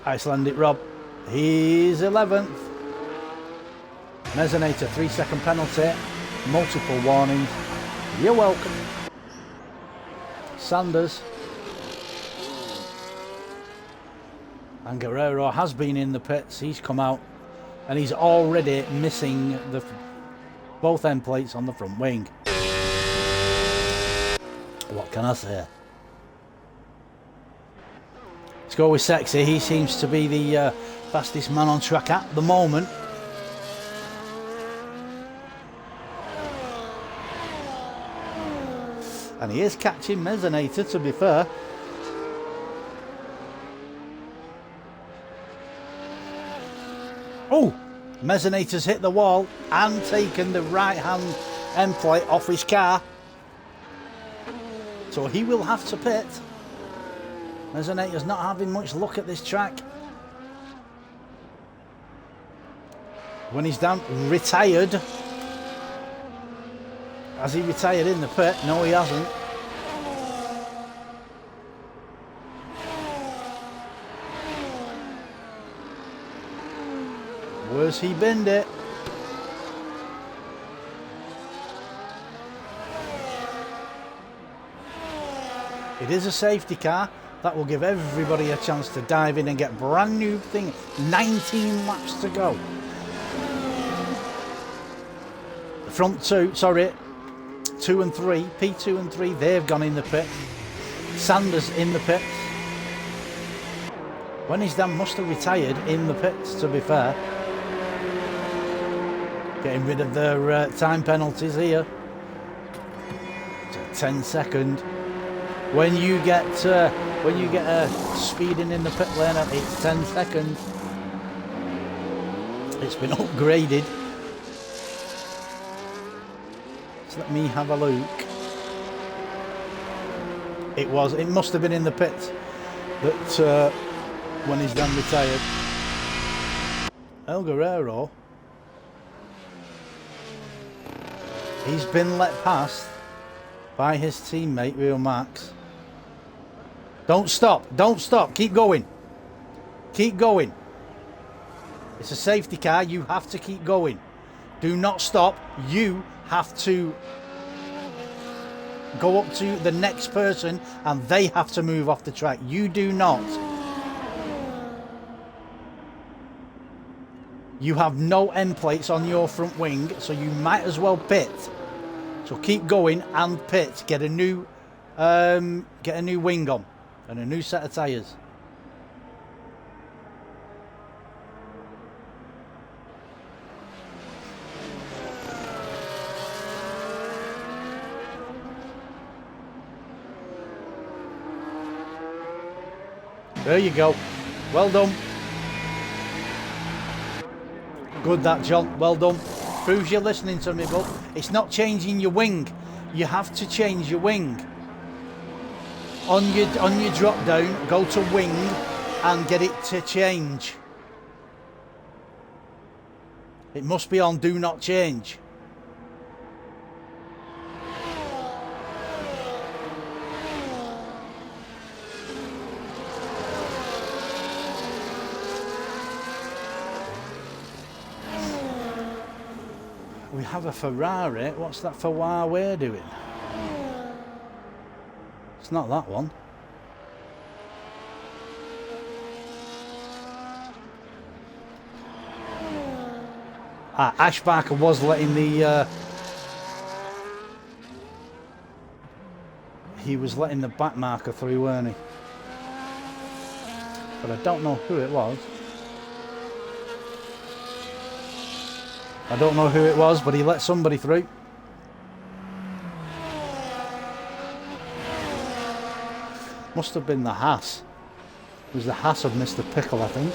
Icelandic Rob, he's 11th. Mezzanator, 3-second penalty, multiple warnings. You're welcome. Sanders. And Guerrero has been in the pits. He's come out and he's already missing both end plates on the front wing. What can I say? Let's go with Sexy. He seems to be the fastest man on track at the moment. And he is catching Mezzanator, to be fair. Oh! Mezzanator's hit the wall and taken the right hand end plate off his car. So he will have to pit. Mezzanator's not having much luck at this track. When he's down, retired. Has he retired in the pit? No, he hasn't. Where's he binned it? It is a safety car. That will give everybody a chance to dive in and get brand new thing. 19 laps to go. front two, sorry, 2 and 3, P2 and 3, they've gone in the pit. Sanders in the pits. WINDBAGS must have retired in the pits, to be fair. Getting rid of their time penalties here. It's a 10-second. When you get a speeding in the pit lane, it's 10 seconds. It's been upgraded. So let me have a look. It must have been in the pits that WINDBAGS retired. El Guerrero, he's been let past by his teammate Real Max. Don't stop, don't stop, keep going. Keep going. It's a safety car, you have to keep going. Do not stop, you have to go up to the next person and they have to move off the track. You do not. You have no end plates on your front wing, so you might as well pit. So keep going and pit. Get a new wing on and a new set of tyres. There you go. Well done. Good that, John. Well done. Proves you're listening to me, but it's not changing your wing. You have to change your wing. On your drop down, go to wing and get it to change. It must be on do not change. We have a Ferrari. What's that Ferrari we're doing? It's not that one. Ash Barker was letting the he was letting the back marker through, weren't he? But I don't know who it was. I don't know who it was, but he let somebody through. Must have been the Haas. It was the Haas of Mr. Pickle, I think.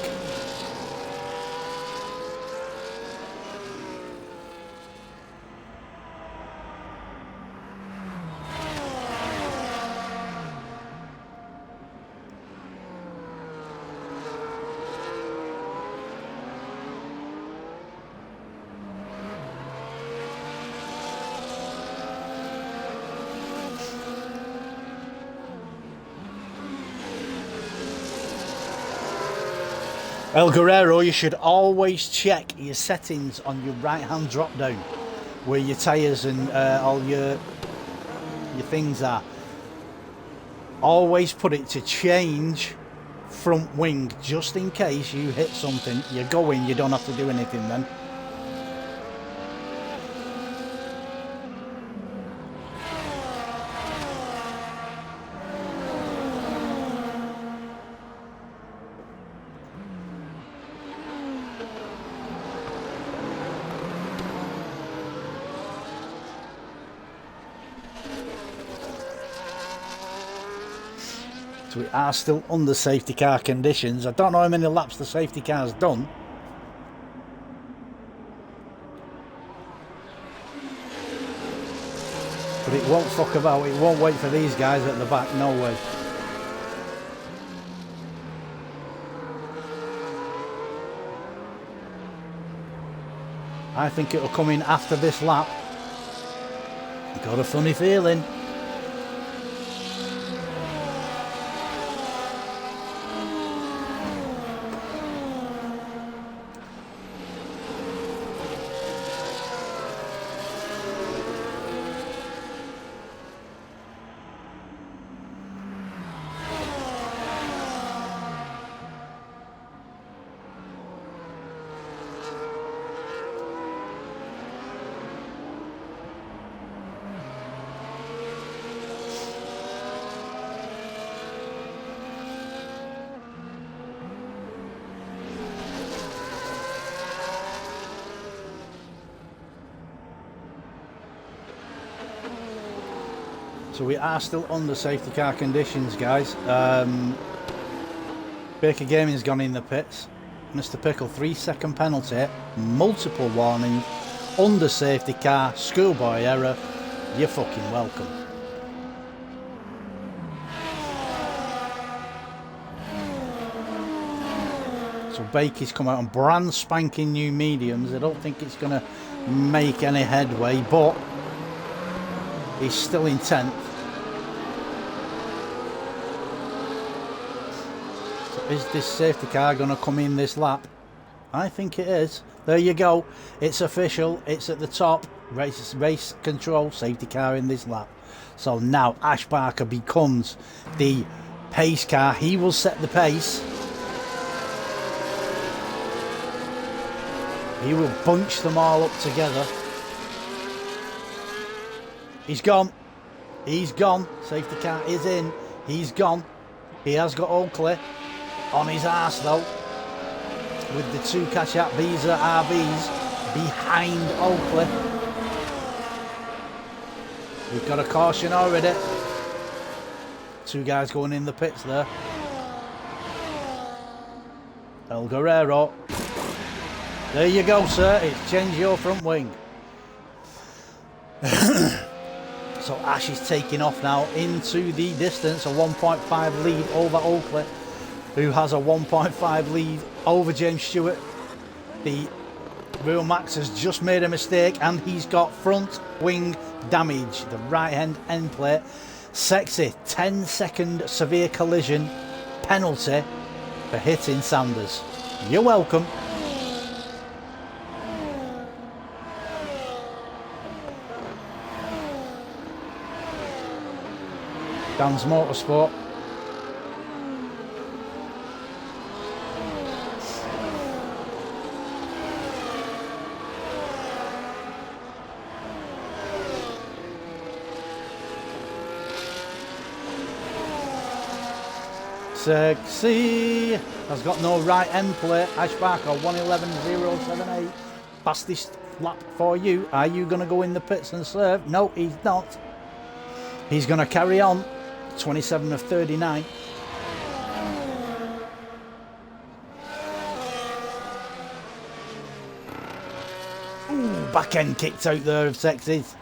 El Guerrero, you should always check your settings on your right hand drop down where your tyres and all your things are. Always put it to change front wing just in case you hit something. You go in, you don't have to do anything then. So we are still under safety car conditions. I don't know how many laps the safety car's done. But it won't fuck about. It won't wait for these guys at the back. No way. I think it'll come in after this lap. Got a funny feeling. So we are still under safety car conditions, guys. Baker Gaming's gone in the pits. Mr. Pickle, 3-second penalty, multiple warnings, under safety car, schoolboy error. You're fucking welcome. So Baker's come out on brand spanking new mediums. I don't think it's going to make any headway, but he's still in 10th. Is this safety car going to come in this lap? I think it is. There you go. It's official. It's at the top. Race control, safety car in this lap. So now Ash Barker becomes the pace car. He will set the pace. He will bunch them all up together. He's gone. He's gone. Safety car is in. He's gone. He has got Oakley on his arse though, with the 2 Cashat Visa RBs behind Oakley. We've got a caution already. 2 guys going in the pits there. El Guerrero. There you go, sir. It's changed your front wing. So Ash is taking off now into the distance, a 1.5 lead over Oakley, who has a 1.5 lead over James Stewart. The Real Max has just made a mistake and he's got front wing damage, the right hand end plate. Sexy, 10-second severe collision penalty for hitting Sanders. You're welcome. Dan's Motorsport. Sexy has got no right end plate. Ash Barker 111.078. Fastest lap for you. Are you going to go in the pits and serve? No, he's not. He's going to carry on. 27 of 39. Ooh, back end kicked out there of Sexy's.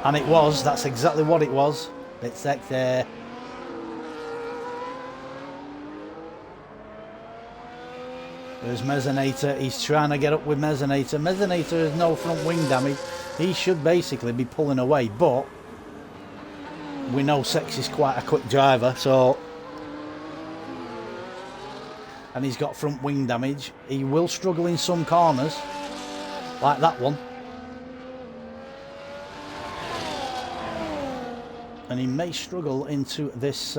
And it was. That's exactly what it was. It's Sexy. There's Mezzanator. He's trying to get up with Mezzanator. Mezzanator has no front wing damage. He should basically be pulling away, but we know Sexy's quite a quick driver, so, and he's got front wing damage. He will struggle in some corners, like that one. And he may struggle into this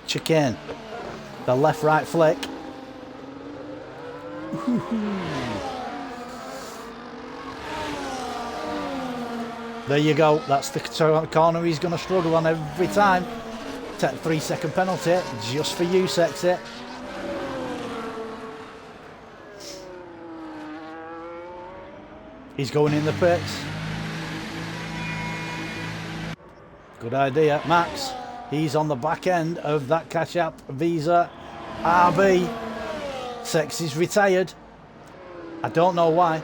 chicane. The left-right flick. There you go. That's the corner he's going to struggle on every time. 3-second penalty just for you, Sexy. He's going in the pits. Good idea, Max. He's on the back end of that Cashat Visa RB. Sexy's retired. I don't know why.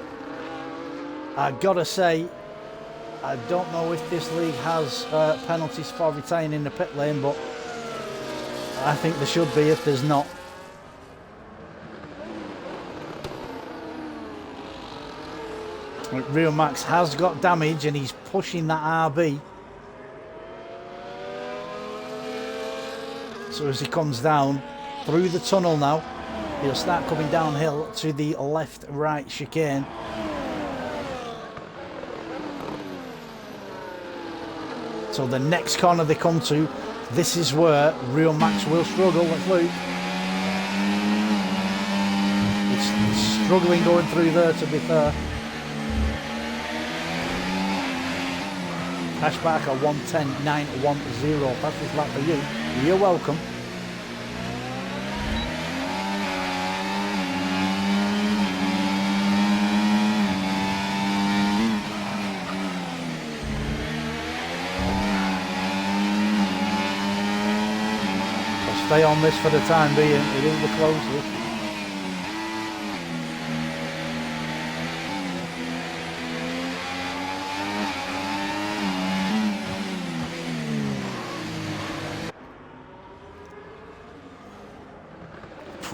I gotta say, I don't know if this league has penalties for retiring in the pit lane, but I think there should be if there's not. Real Max has got damage and he's pushing that RB. So as he comes down through the tunnel now, he'll start coming downhill to the left-right chicane. So the next corner they come to, this is where Real Max will struggle. Let's look. It's struggling going through there, to be fair. Ash Barker 110.910. Fastest lap for you. You're welcome. stay on this for the time being. It is the closest.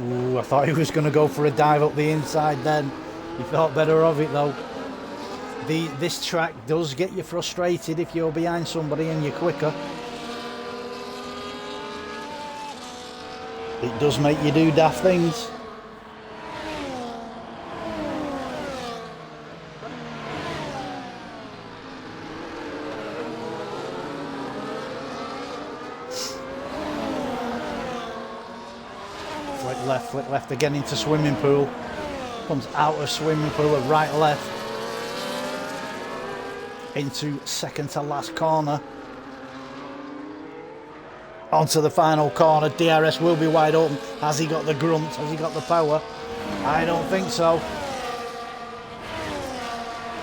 Ooh, I thought he was going to go for a dive up the inside then. He thought better of it though. This track does get you frustrated if you're behind somebody and you're quicker. It does make you do daft things. Flick left again into swimming pool. Comes out of swimming pool at right left. Into second to last corner. Onto the final corner. DRS will be wide open. Has he got the grunt? Has he got the power? I don't think so.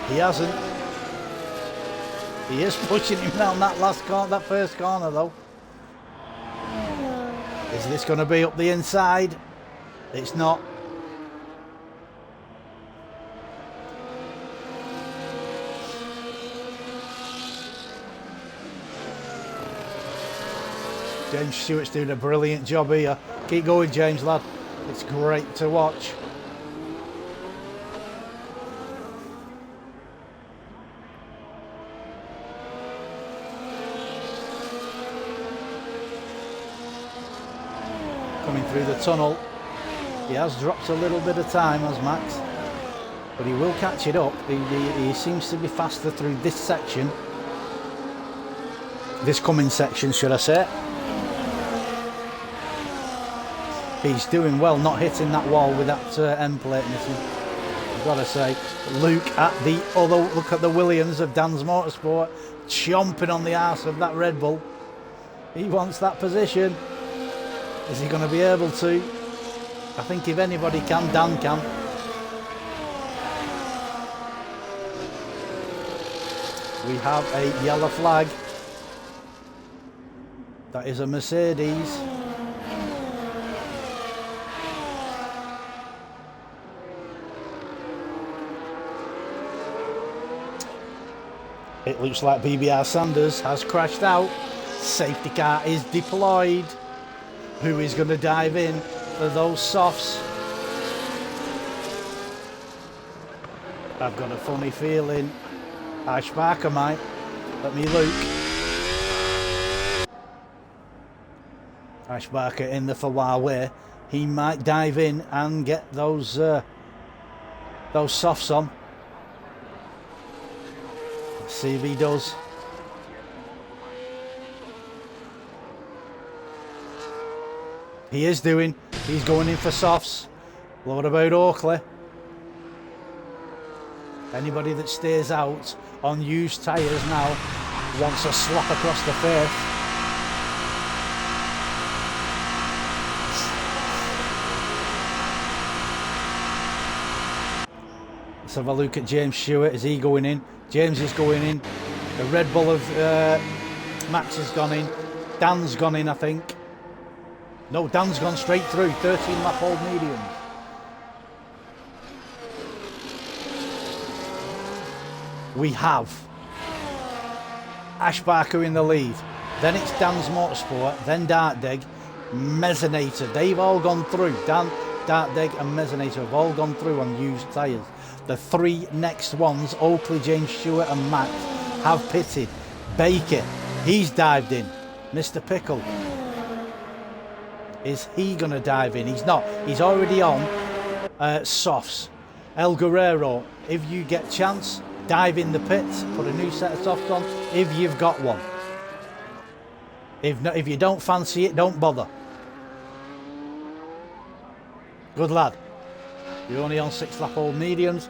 He hasn't. He is pushing him down that last corner, that first corner though. Is this going to be up the inside? It's not. James Stewart's doing a brilliant job here. Keep going, James, lad. It's great to watch. Coming through the tunnel. He has dropped a little bit of time, as Max, but he will catch it up. He seems to be faster through this section. This coming section, should I say. He's doing well not hitting that wall with that end plate missing. I've got to say, look at the Williams of Dan's Motorsport chomping on the arse of that Red Bull. He wants that position. Is he going to be able to? I think if anybody can, Dan can. We have a yellow flag. That is a Mercedes. It looks like BBR Sanders has crashed out. Safety car is deployed. Who is going to dive in for those softs? I've got a funny feeling Ash Barker might. Let me look. Ash Barker in the Huawei. He might dive in and get those softs on. Let's see if he does. He is doing. He's going in for softs. What about Oakley? Anybody that stays out on used tyres now wants a slap across the face. Let's have a look at James Stewart. Is he going in? James is going in. The Red Bull of Max has gone in. Dan's gone in, I think. No, Dan's gone straight through. 13 lap old mediums. We have Ash Barker in the lead. Then it's Dan's Motorsport. Then Dartdeg, Mezzanator. They've all gone through. Dan, Dartdeg and Mezzanator have all gone through on used tyres. The three next ones, Oakley, James Stewart and Max, have pitted. Baker, he's dived in. Mr. Pickle. Is he going to dive in? He's not. He's already on softs. El Guerrero, if you get chance, dive in the pits, put a new set of softs on, if you've got one. If you don't fancy it, don't bother. Good lad. You're only on 6 lap old mediums,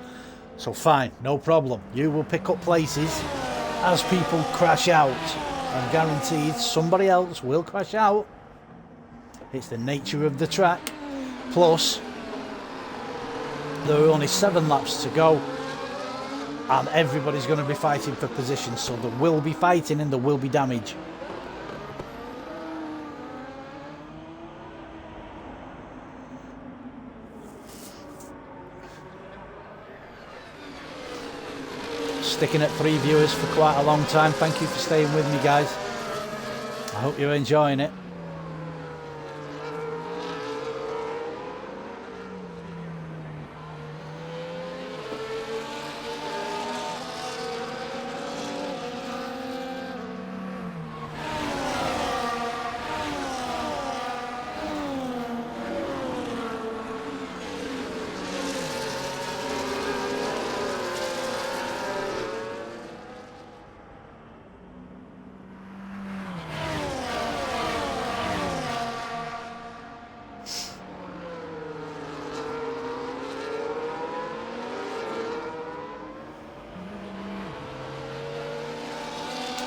so fine, no problem. You will pick up places as people crash out, and guaranteed somebody else will crash out. It's the nature of the track. Plus, there are only 7 laps to go, and everybody's going to be fighting for position, so there will be fighting and there will be damage. sticking at 3 viewers for quite a long time. Thank you for staying with me, guys. I hope you're enjoying it.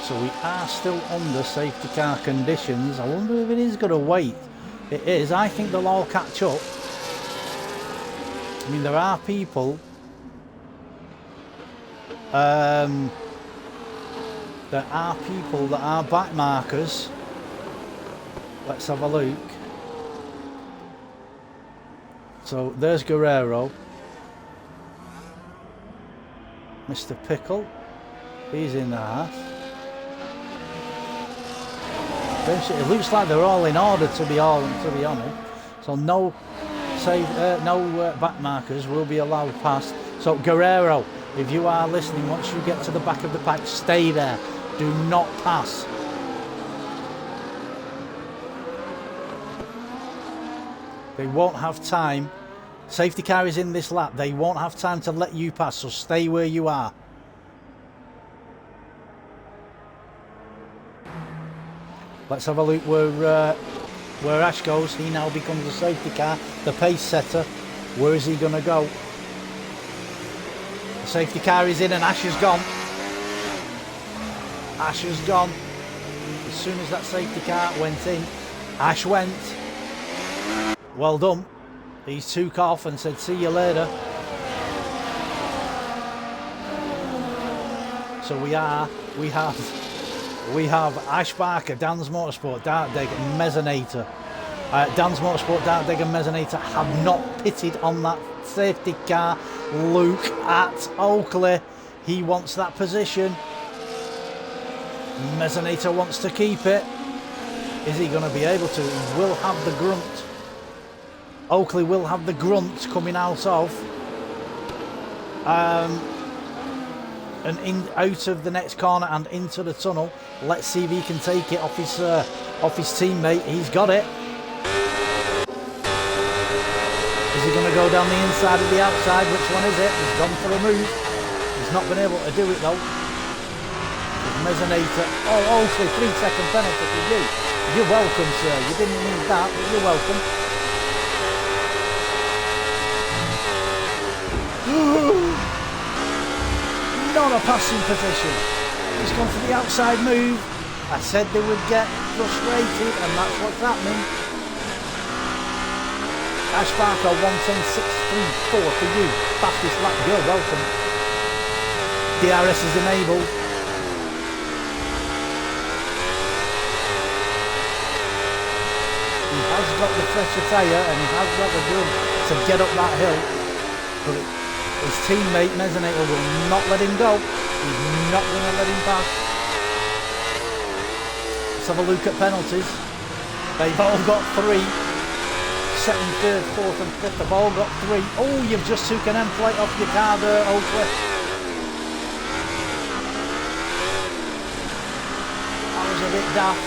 So we are still under safety car conditions. I wonder if it is going to wait. It is. I think they'll all catch up. I mean, there are people that are back markers. Let's have a look. So there's Guerrero. Mr. Pickle. He's in the half. It looks like they're all in order, to be honest. So no back markers will be allowed past. So Guerrero, if you are listening, once you get to the back of the pack, stay there. Do not pass. They won't have time. Safety car is in this lap. They won't have time to let you pass, so stay where you are. Let's have a look where Ash goes. He now becomes a safety car, the pace setter. Where is he going to go? The safety car is in and Ash is gone. Ash has gone. As soon as that safety car went in, Ash went. Well done. He took off and said, see you later. So we have Ash Barker, Dan's Motorsport, Dartdeg and Mezzanator. Dan's Motorsport, Dartdeg and Mezzanator have not pitted on that safety car. Look at Oakley. He wants that position. Mezzanator wants to keep it. Is he going to be able to? He will have the grunt. Oakley will have the grunt coming out of. And out of the next corner and into the tunnel. Let's see if he can take it off his teammate. He's got it. Is he going to go down the inside or the outside? Which one is it? He's gone for a move. He's not been able to do it though. Mezzanator. Oh, Oakley, 3-second penalty for you. You're welcome, sir. You didn't need that, but you're welcome. Not a passing position. He's gone for the outside move. I said they would get frustrated, and that's what's happening. Ash Barker 1:10.634 for you. Fastest lap. You're welcome. DRS is enabled. He has got the fresher tyre and he has got the gun to get up that hill, but his teammate Mezzanator will not let him go. He's not going to let him pass. Let's have a look at penalties. They've all got 3. Second, third, fourth and fifth have all got 3. Oh, you've just took an end plate off your car there, Oakley. That was a bit daft.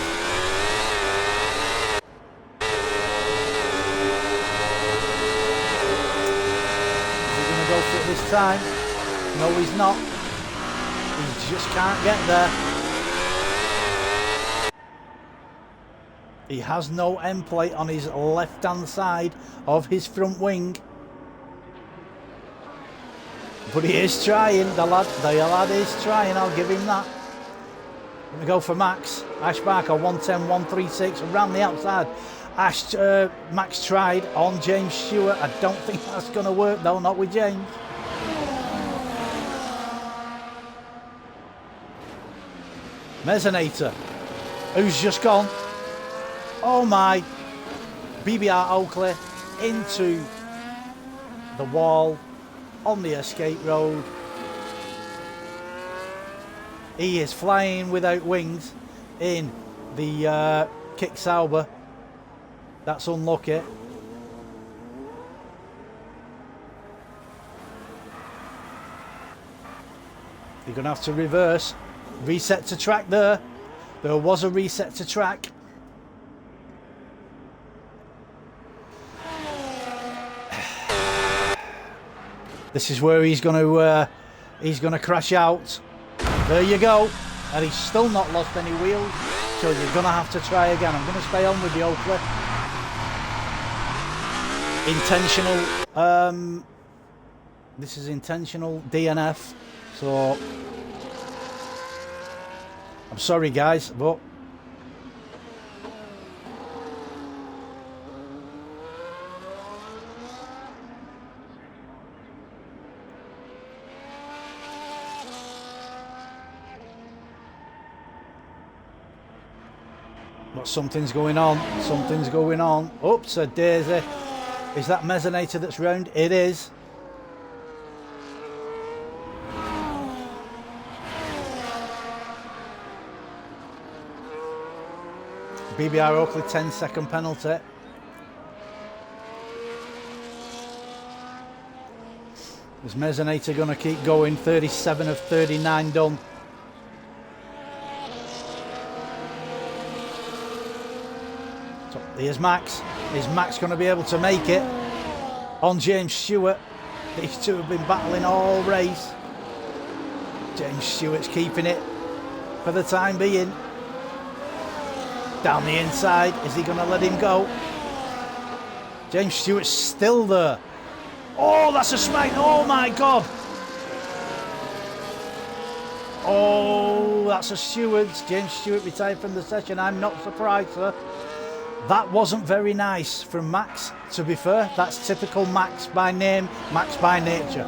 Go for it this time. No, he's not. He just can't get there. He has no end plate on his left hand side of his front wing. But he is trying, the lad is trying, I'll give him that. Let me go for Max. Ash Barker 1:10.136 around the outside. Max tried on James Stewart. I don't think that's going to work though, not with James. Mezzanator, who's just gone. Oh my. BBR Oakley into the wall on the escape road. He is flying without wings in the kick Sauber. That's unlucky. You're going to have to reverse. Reset to track there. There was a reset to track. This is where he's going to crash out. There you go. And he's still not lost any wheels. So you're going to have to try again. I'm going to stay on with you, Oakley. Intentional. This is intentional DNF. So I'm sorry, guys, but something's going on. Something's going on. Oops, a daisy. Is that Mezzanator that's round? It is. BBR Oakley 10-second penalty. Is Mezzanator going to keep going? 37 of 39 done. So here's Max. Is Max going to be able to make it on James Stewart? These two have been battling all race. James Stewart's keeping it for the time being. Down the inside, is he going to let him go? James Stewart's still there. Oh, that's a smack. Oh my God. Oh, that's a Stewart. James Stewart retired from the session. I'm not surprised, sir. That wasn't very nice from Max, to be fair. That's typical Max by name, Max by nature.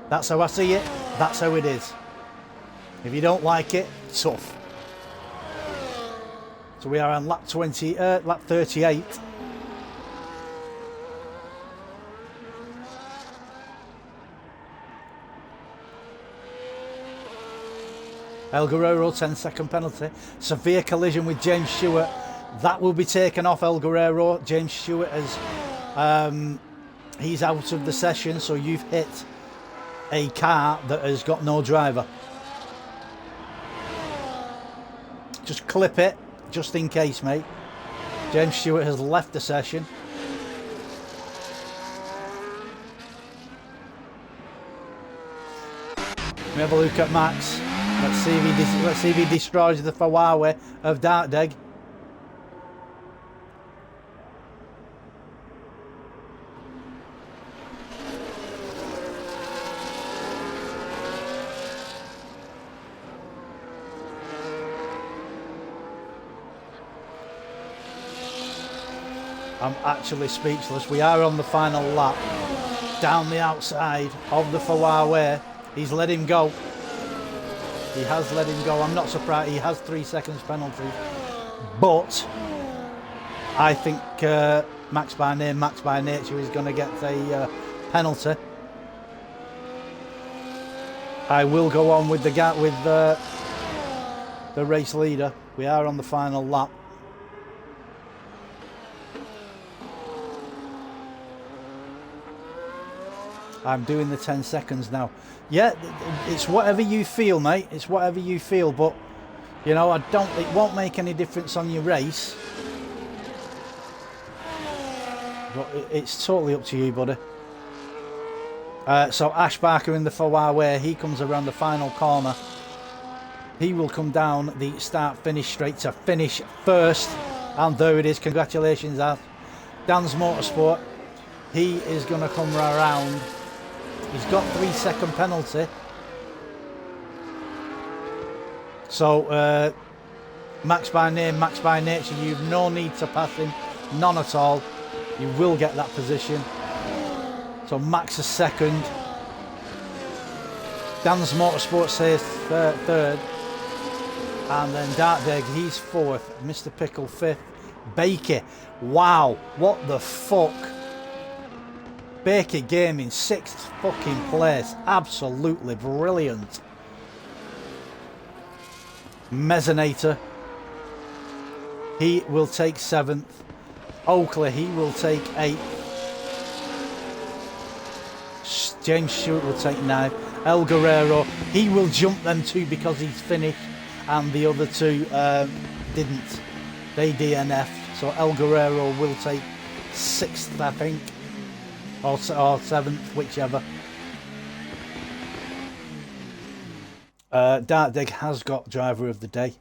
That's how I see it. That's how it is. If you don't like it, tough. So we are on lap 38. El Guerrero, 10-second penalty. Severe collision with James Stewart. That will be taken off El Guerrero. James Stewart has, he's out of the session, so you've hit a car that has got no driver. Just clip it. Just in case, mate. James Stewart has left the session. Let me have a look at Max. Let's see if he destroys the Ferrari of Dartdeg. I'm actually speechless. We are on the final lap. Down the outside of the Ferrari. He's let him go. He has let him go. I'm not surprised. He has 3 seconds penalty. But I think Max by name, Max by nature is going to get a penalty. I will go on with the gap with the race leader. We are on the final lap. I'm doing the 10 seconds now. Yeah, it's whatever you feel, mate. It's whatever you feel, but you know, it won't make any difference on your race. But it's totally up to you, buddy. So Ash Barker in the Ferrari, he comes around the final corner. He will come down the start-finish straight to finish first. And there it is. Congratulations, Ash. Dan's Motorsport. He is going to come around. He's got 3 second penalty. So Max by name, Max by nature, you've no need to pass him, none at all. You will get that position. So Max is second. Dan's Motorsport says third. And then Dartdeg, he's fourth. Mr. Pickle fifth. Bakey, wow, what the fuck. Bakey Gaming, 6th fucking place. Absolutely brilliant. Mezzanator, he will take 7th. Oakley, he will take 8th. James Stewart will take 9th. El Guerrero, he will jump them 2 because he's finished, and the other 2 didn't. They DNF, so El Guerrero will take 6th, I think, or 7th, whichever. Dartdig has got driver of the day.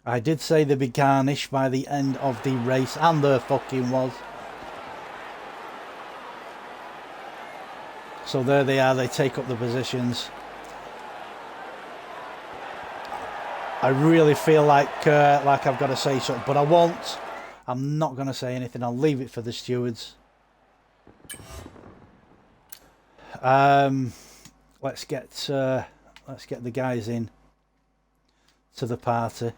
I did say they'd be garnished by the end of the race, and there fucking was. So there they are, they take up the positions. I really feel like I've got to say something, but I won't. I'm not going to say anything. I'll leave it for the stewards. Let's get the guys in to the party.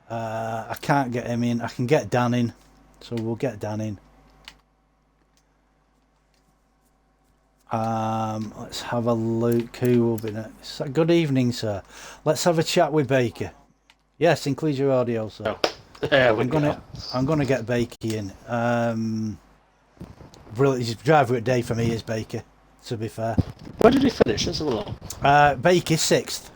I can't get him in. I can get Dan in, so we'll get Dan in. Let's have a look. Who will be next? Good evening, sir. Let's have a chat with Baker. Yes, include your audio, sir. I'm gonna get Baker in. Brilliant. He's driver at day for me, is Baker. To be fair. Where did he finish? Let's have a look. Baker 6th.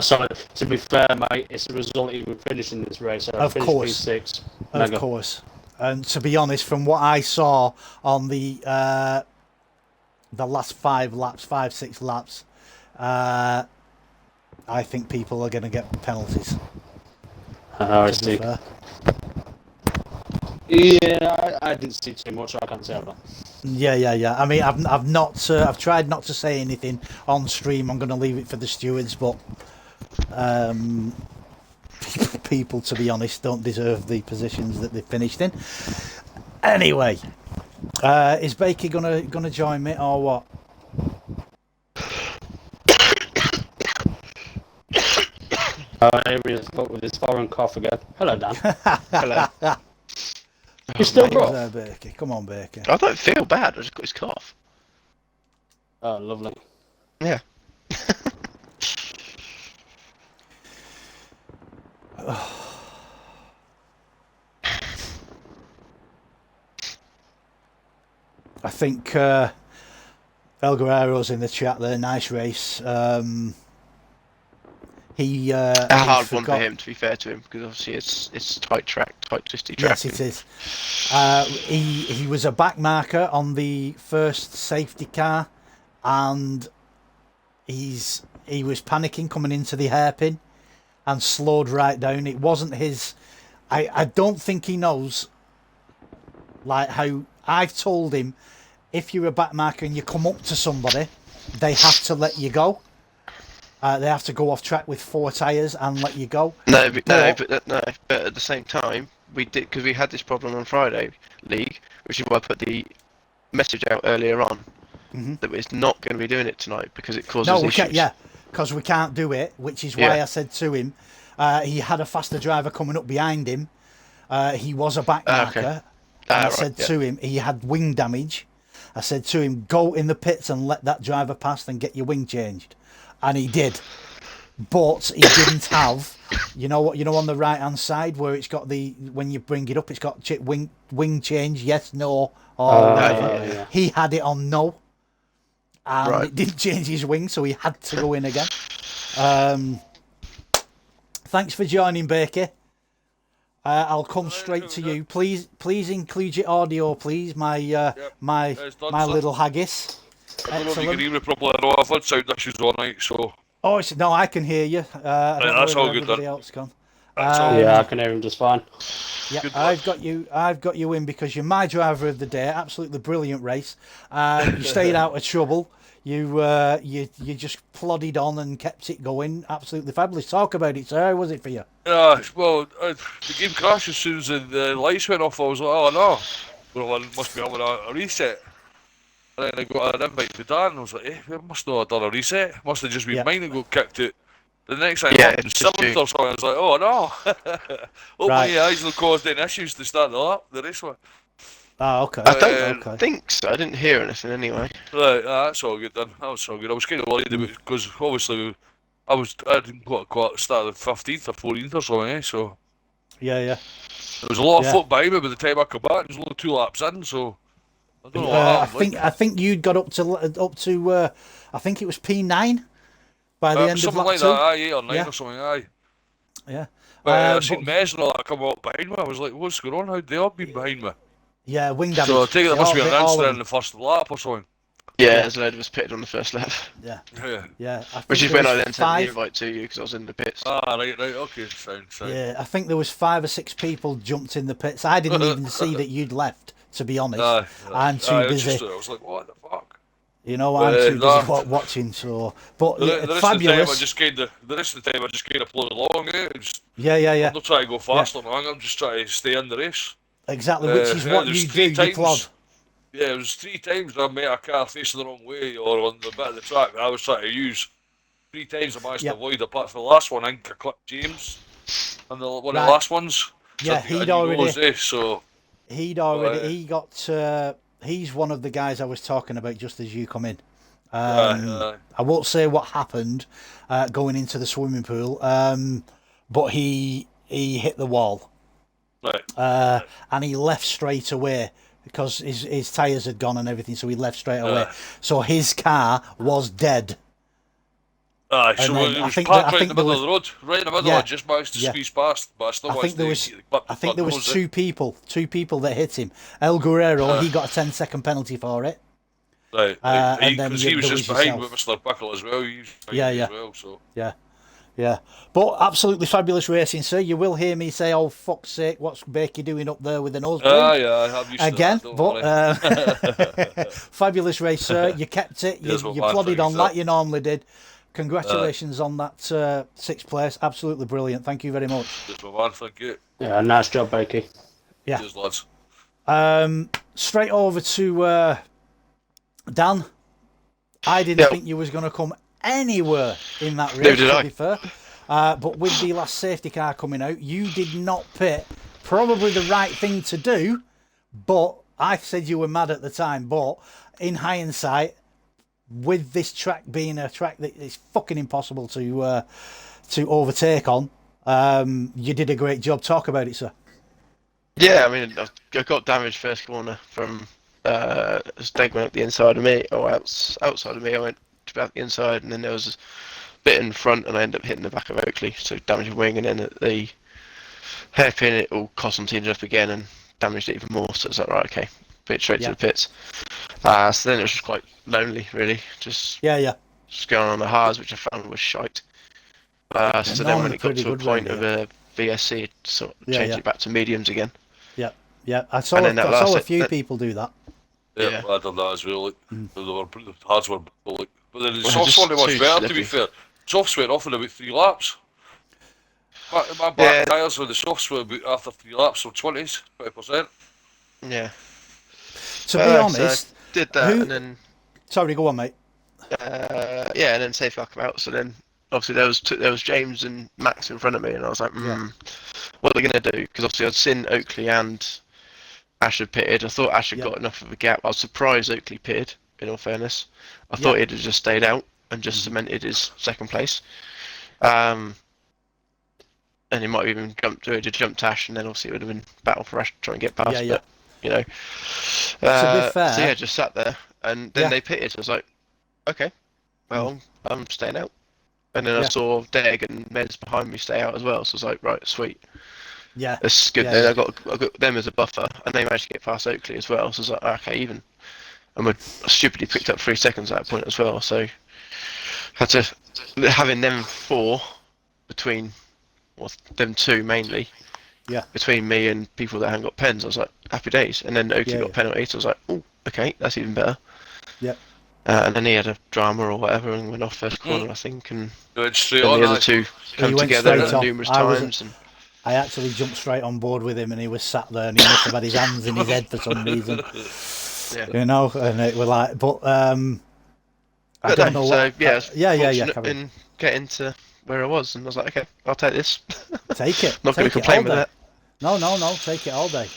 So to be fair, mate, it's the result he would finish in this race. So of course, 6th. Of course. And to be honest, from what I saw on the last 5 laps, 5-6 laps, I think people are going to get penalties. I see. Yeah, I didn't see too much. So I can't say that. Yeah. I mean, I've tried not to say anything on stream. I'm going to leave it for the stewards, but people, to be honest, don't deserve the positions that they finished in. Anyway, is Baker gonna join me or what? Here he is with his foreign cough again. Hello, Dan. Hello. You're still rough? There, Baker. Come on, Baker. I don't feel bad. I just got his cough. Oh, lovely. Yeah. I think El Guerrero's in the chat there. Nice race. He a hard one for him, to be fair to him, because obviously it's tight track, tight twisty track. Yes, it is. He was a back marker on the first safety car, and he was panicking coming into the hairpin and slowed right down. It wasn't his. I don't think he knows, like how I've told him, if you're a back marker and you come up to somebody, they have to let you go. They have to go off track with 4 tyres and let you go. No, but at the same time, we did, because we had this problem on Friday league, which is why I put the message out earlier on that it's not going to be doing it tonight because it causes issues. Can't, yeah, because we can't do it, which is why I said to him, he had a faster driver coming up behind him. He was a back marker. And I said to him, he had wing damage. I said to him, go in the pits and let that driver past and get your wing changed. And he did, but he didn't have, you know what, on the right hand side where it's got the, when you bring it up, it's got wing change, yes, no, or whatever. Yeah. He had it on no, and it didn't change his wing, so he had to go in again. Thanks for joining, Baker. I'll come straight to you. Please include your audio, please. My my little haggis. I don't know if you can hear me properly. I know I've had sound issues all night, so. Oh, no, I can hear you. I don't know that's all good. Everybody else can. Yeah, I can hear him just fine. Yeah, I've got you in because you're my driver of the day. Absolutely brilliant race. You stayed out of trouble. You just plodded on and kept it going. Absolutely fabulous. Talk about it, sir. How was it for you? Well, the game crashed as soon as the lights went off. I was like, oh no. Well, I must be having a reset. And then I got an invite for Dan. I was like, we must not have done a reset. Must have just been mine that got kicked out. The next time I was 7th or something, I was like, oh no. Hope my eyes will cause any issues to start the race one. Ah, okay. I don't Okay. think so. I didn't hear anything anyway. Right, that's all good then. That was all good. I was kind of worried about because obviously I didn't quite start the 15th or 14th or something, so Yeah, yeah. there was a lot of Yeah. folk behind me by the time I come back. There was only 2 laps in, so I don't know what happened. I think you'd got up to I think it was P9 by the end of something lap like 2. that, aye, 8 or 9 Yeah. or something, aye. Yeah. But I But seen Mez and all that come up behind me. I was like, what's going on? How they all been behind me? yeah, wing So I damage. take it there must be an All of incident in them. the first lap or something. Yeah, Yeah. there's a load of us pitted on the first lap. Yeah. Yeah. Yeah. I Which think is there when I was then sent the 5. invite to you because I was in the pits. Ah, right, okay, fine. Yeah, I think there was 5 or 6 people jumped in the pits. I didn't even see that you'd left, to be honest. I'm too busy. I was like, what the fuck? You know, I'm too busy no. watching. So, but The, yeah, the rest of the time, I fabulous. just the rest of the time, I just kind of plod along. Yeah, yeah, I'm yeah. not trying to go fast or long. I'm just trying to stay in the race. Exactly, which is what there's you do. 3 You times. plod. Yeah, it was 3 times I met a car facing the wrong way or on the bit of the track that I was trying to use. 3 times I managed to Yep. avoid, apart from the last one. I think I clipped James and one of Right. the last ones. So Yeah, I he'd knew already. those days, so He got. He's one of the guys I was talking about just as you come in. I won't say what happened going into the swimming pool, but he hit the wall. right. And he left straight away because his tyres had gone and everything, so he left straight away. So his car was dead. Aye, And so then it I was think parked that- I right in think the there middle of the road. Right in the middle, Yeah, I just managed to yeah. squeeze past, but I still I think managed there to was. clip the I think there was nose, 2 people that hit him. El Guerrero, he got a 10-second penalty for it. Right, and then because you- he was there just was behind yourself. with Mr. Pickle as well. He was behind Yeah, me yeah. as well, so. Yeah. But absolutely fabulous racing, sir. You will hear me say, "Oh fuck's sake, what's Bakey doing up there with the nose bleed?" Yeah, I'm used Again, to that, don't but worry. fabulous race, sir. You kept it. Yes, You well, man, plodded thanks on for like that. you normally did. Congratulations on that 6th place. Absolutely brilliant. Thank you very much. Yes, my man, thank you. Yeah, nice job, Bakey. Yeah. Cheers, lads. Straight over to Dan. I didn't think you was going to come anywhere in that race, did to I. be fair. But with the last safety car coming out, you did not pit. Probably the right thing to do, but I said you were mad at the time. But in hindsight, with this track being a track that is fucking impossible to overtake on, you did a great job. Talk about it, sir. Yeah, I mean, I got damaged first corner from Steg went up the inside of me, or outside of me. I went to about the inside, and then there was a bit in front, and I ended up hitting the back of Oakley, so damaged the wing, and then at the hairpin, it all concertinaed up again and damaged it even more. So it's like, right, okay, bit straight to the pits. So then it was just quite lonely, really, just going on the hards, which I found was shite. So then when it got to a point of a VSC, it sort of changed it back to mediums again. Yeah. I saw a few people do that. Yeah, I done that as well. Like, the hards were like, but then the Well, softs just weren't much too better, to slippery. be fair. Softs went off in about 3 laps. My back Yeah. tyres with the softs were about after 3 laps, so 20%. Yeah. To be honest, so I did that, and then sorry, go on, mate. yeah, and then safety car come out. So then obviously there was James and Max in front of me, and I was like, what are they going to do? Because obviously I'd seen Oakley and Ash had pitted. I thought Ash had got enough of a gap. I was surprised Oakley pitted, in all fairness. I thought he'd have just stayed out and just cemented his 2nd place. And he might have even jumped Ash, and then obviously it would have been battle for Ash to try and get past. But, you know. To be fair, so yeah, just sat there, and then they pitted. So I was like, okay, well, I'm staying out. And then I saw Deg and Mez behind me stay out as well. So I was like, right, sweet. Yeah. That's good. Then I got them as a buffer, and they managed to get past Oakley as well. So I was like, okay, even. And we stupidly picked up 3 seconds at that point as well. So had to having them 4 between, well, them 2 mainly. Yeah. Between me and people that hadn't got pens, I was like, happy days. And then Oakley got a penalty, so I was like, oh, okay, that's even better. Yeah. And then he had a drama or whatever and went off first corner, I think, and went straight then on. the other 2 come together numerous times. And I actually jumped straight on board with him, and he was sat there, and he must have had his hands in his head for some reason. You know, and it was like, but I don't know. So yeah. In getting to where I was, and I was like, okay, I'll take this. Take it. Not going to complain with that. No. Take it all day.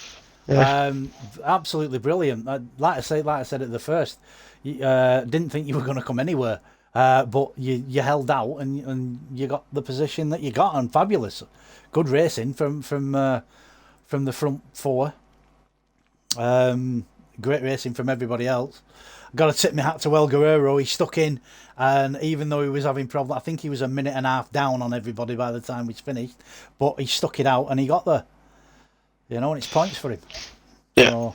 Absolutely brilliant. Like I said at the first, didn't think you were going to come anywhere, but you held out and you got the position that you got, and fabulous, good racing from the front four. Great racing from everybody else. Got to tip my hat to El Guerrero. He stuck in, and even though he was having problems, I think he was a minute and a half down on everybody by the time we finished, but he stuck it out and he got there. And it's points for him. Yeah.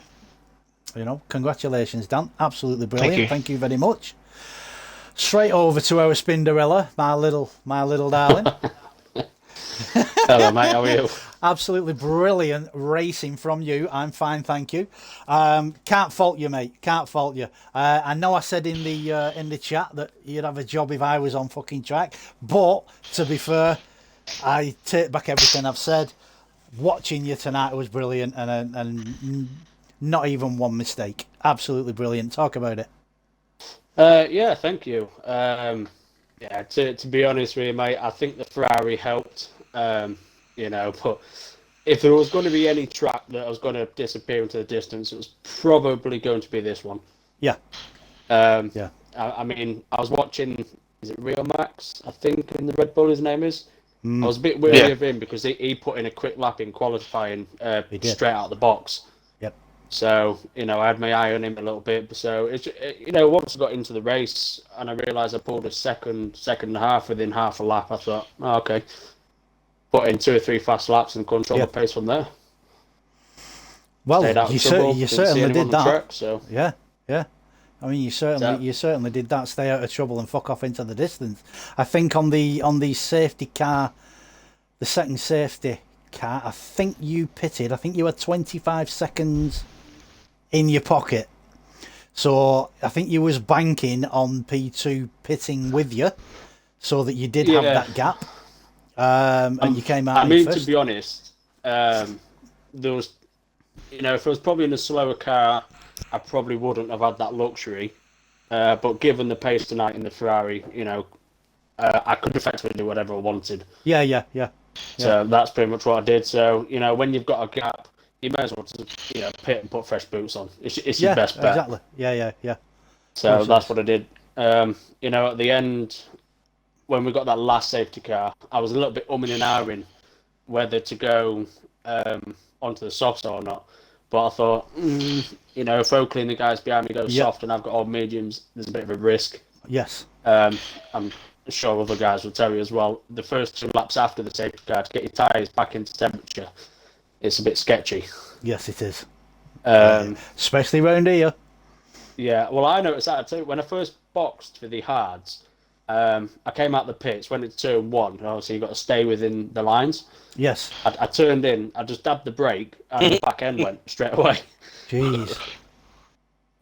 So, congratulations, Dan. Absolutely brilliant. Thank you very much. Straight over to our Spinderella, my little darling. Hello, mate. How are you? Absolutely brilliant racing from you. I'm fine, thank you. Can't fault you, mate. Can't fault you. I know I said in the chat that you'd have a job if I was on fucking track, but to be fair, I take back everything I've said. Watching you tonight was brilliant, and not even one mistake. Absolutely brilliant. Talk about it. Yeah, thank you. Yeah, to be honest with you, mate, I think the Ferrari helped. But if there was going to be any track that was going to disappear into the distance, it was probably going to be this one. Yeah. Yeah. I mean, I was watching. Is it Real Max? I think in the Red Bull his name is. I was a bit wary of him because he put in a quick lap in qualifying straight out of the box. Yep. So, I had my eye on him a little bit. So, once I got into the race and I realised I pulled a second and a half within half a lap, I thought, okay. Put in 2 or 3 fast laps and control the pace from there. Well, you certainly did that. Track, so. Yeah. I mean, you certainly did that. Stay out of trouble and fuck off into the distance. I think on the safety car, the second safety car, I think you pitted. I think you had 25 seconds in your pocket. So I think you was banking on P2 pitting with you, so that you did have that gap. And you came out. To be honest, there was, if it was probably in a slower car, I probably wouldn't have had that luxury. But given the pace tonight in the Ferrari, I could effectively do whatever I wanted. Yeah. So that's pretty much what I did. So, when you've got a gap, you may as well just, pit and put fresh boots on. It's your best bet. Exactly. Yeah. So that's what I did. At the end, when we got that last safety car, I was a little bit umming and ahhing whether to go onto the softs or not. But I thought, if Oakley and the guys behind me go soft and I've got all mediums, there's a bit of a risk. Yes. I'm sure other guys will tell you as well. The first 2 laps after the safety car, to get your tyres back into temperature, it's a bit sketchy. Yes, it is. Especially around here. Yeah, well, I noticed that too. When I first boxed for the hards, I came out the pits, went into turn 1, and obviously you've got to stay within the lines. Yes. I turned in, I just dabbed the brake, and the back end went straight away. Jeez.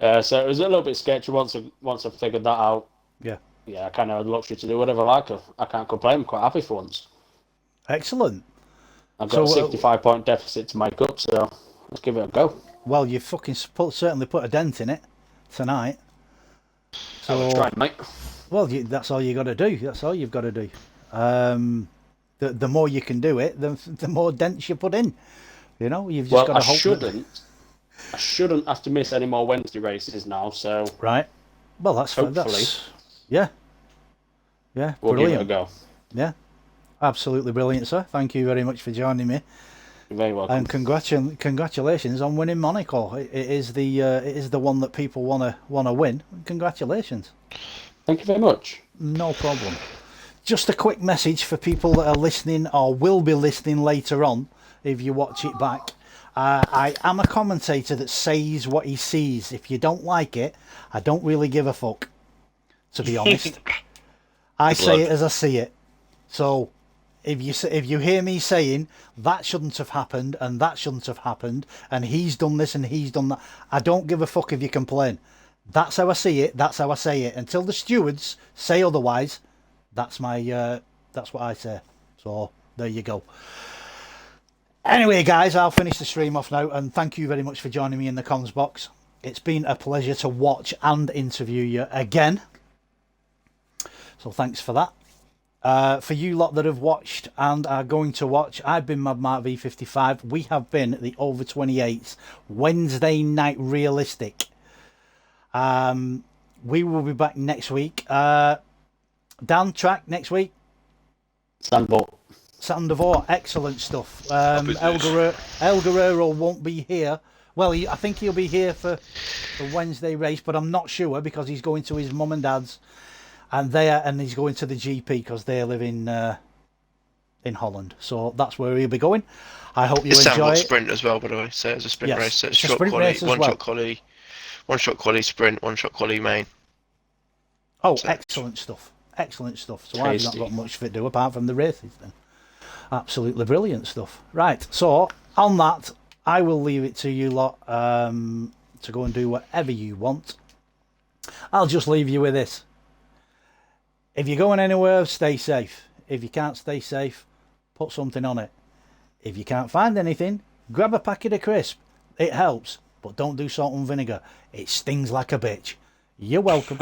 So it was a little bit sketchy once I figured that out. Yeah. Yeah, I kind of had the luxury to do whatever I like. I can't complain. I'm quite happy for once. Excellent. I've got a 65-point deficit to make up, so let's give it a go. Well, you fucking certainly put a dent in it tonight. So I'll try, mate. Well, that's all you got to do. That's all you've got to do. The more you can do it, the more dents you put in. You've just got to hope. I shouldn't have to miss any more Wednesday races now. So right. Well, hopefully. Yeah. We'll brilliant. Give it a go. Yeah. Absolutely brilliant, sir. Thank you very much for joining me. You're very welcome. And congratulations on winning Monaco. It is the one that people wanna win. Congratulations. Thank you very much. No problem. Just a quick message for people that are listening or will be listening later on if you watch it back. I am a commentator that says what he sees. If you don't like it, I don't really give a fuck, to be honest. I say it as I see it. So if you hear me saying that shouldn't have happened and that shouldn't have happened and he's done this and he's done that, I don't give a fuck if you complain. That's how I see it. That's how I say it. Until the stewards say otherwise, that's what I say. So there you go. Anyway, guys, I'll finish the stream off now, and thank you very much for joining me in the comms box. It's been a pleasure to watch and interview you again. So thanks for that. For you lot that have watched and are going to watch, I've been MARKV55. We have been at the Over28s Wednesday night realistic. We will be back next week. Dan, track next week. Sandoval, excellent stuff. El Guerrero won't be here. Well, I think he'll be here for the Wednesday race, but I'm not sure because he's going to his mum and dad's, and he's going to the GP because they live in Holland. So that's where he'll be going. I hope you enjoy it. Sprint as well, by the way. So it's a sprint race. So it's a sprint race as well. One shot quali sprint, one shot quali main. Oh, so excellent stuff. Excellent stuff. So I've not got much to do apart from the races then. Absolutely brilliant stuff. Right, so on that, I will leave it to you lot to go and do whatever you want. I'll just leave you with this. If you're going anywhere, stay safe. If you can't stay safe, put something on it. If you can't find anything, grab a packet of crisp. It helps, but don't do salt and vinegar. It stings like a bitch. You're welcome.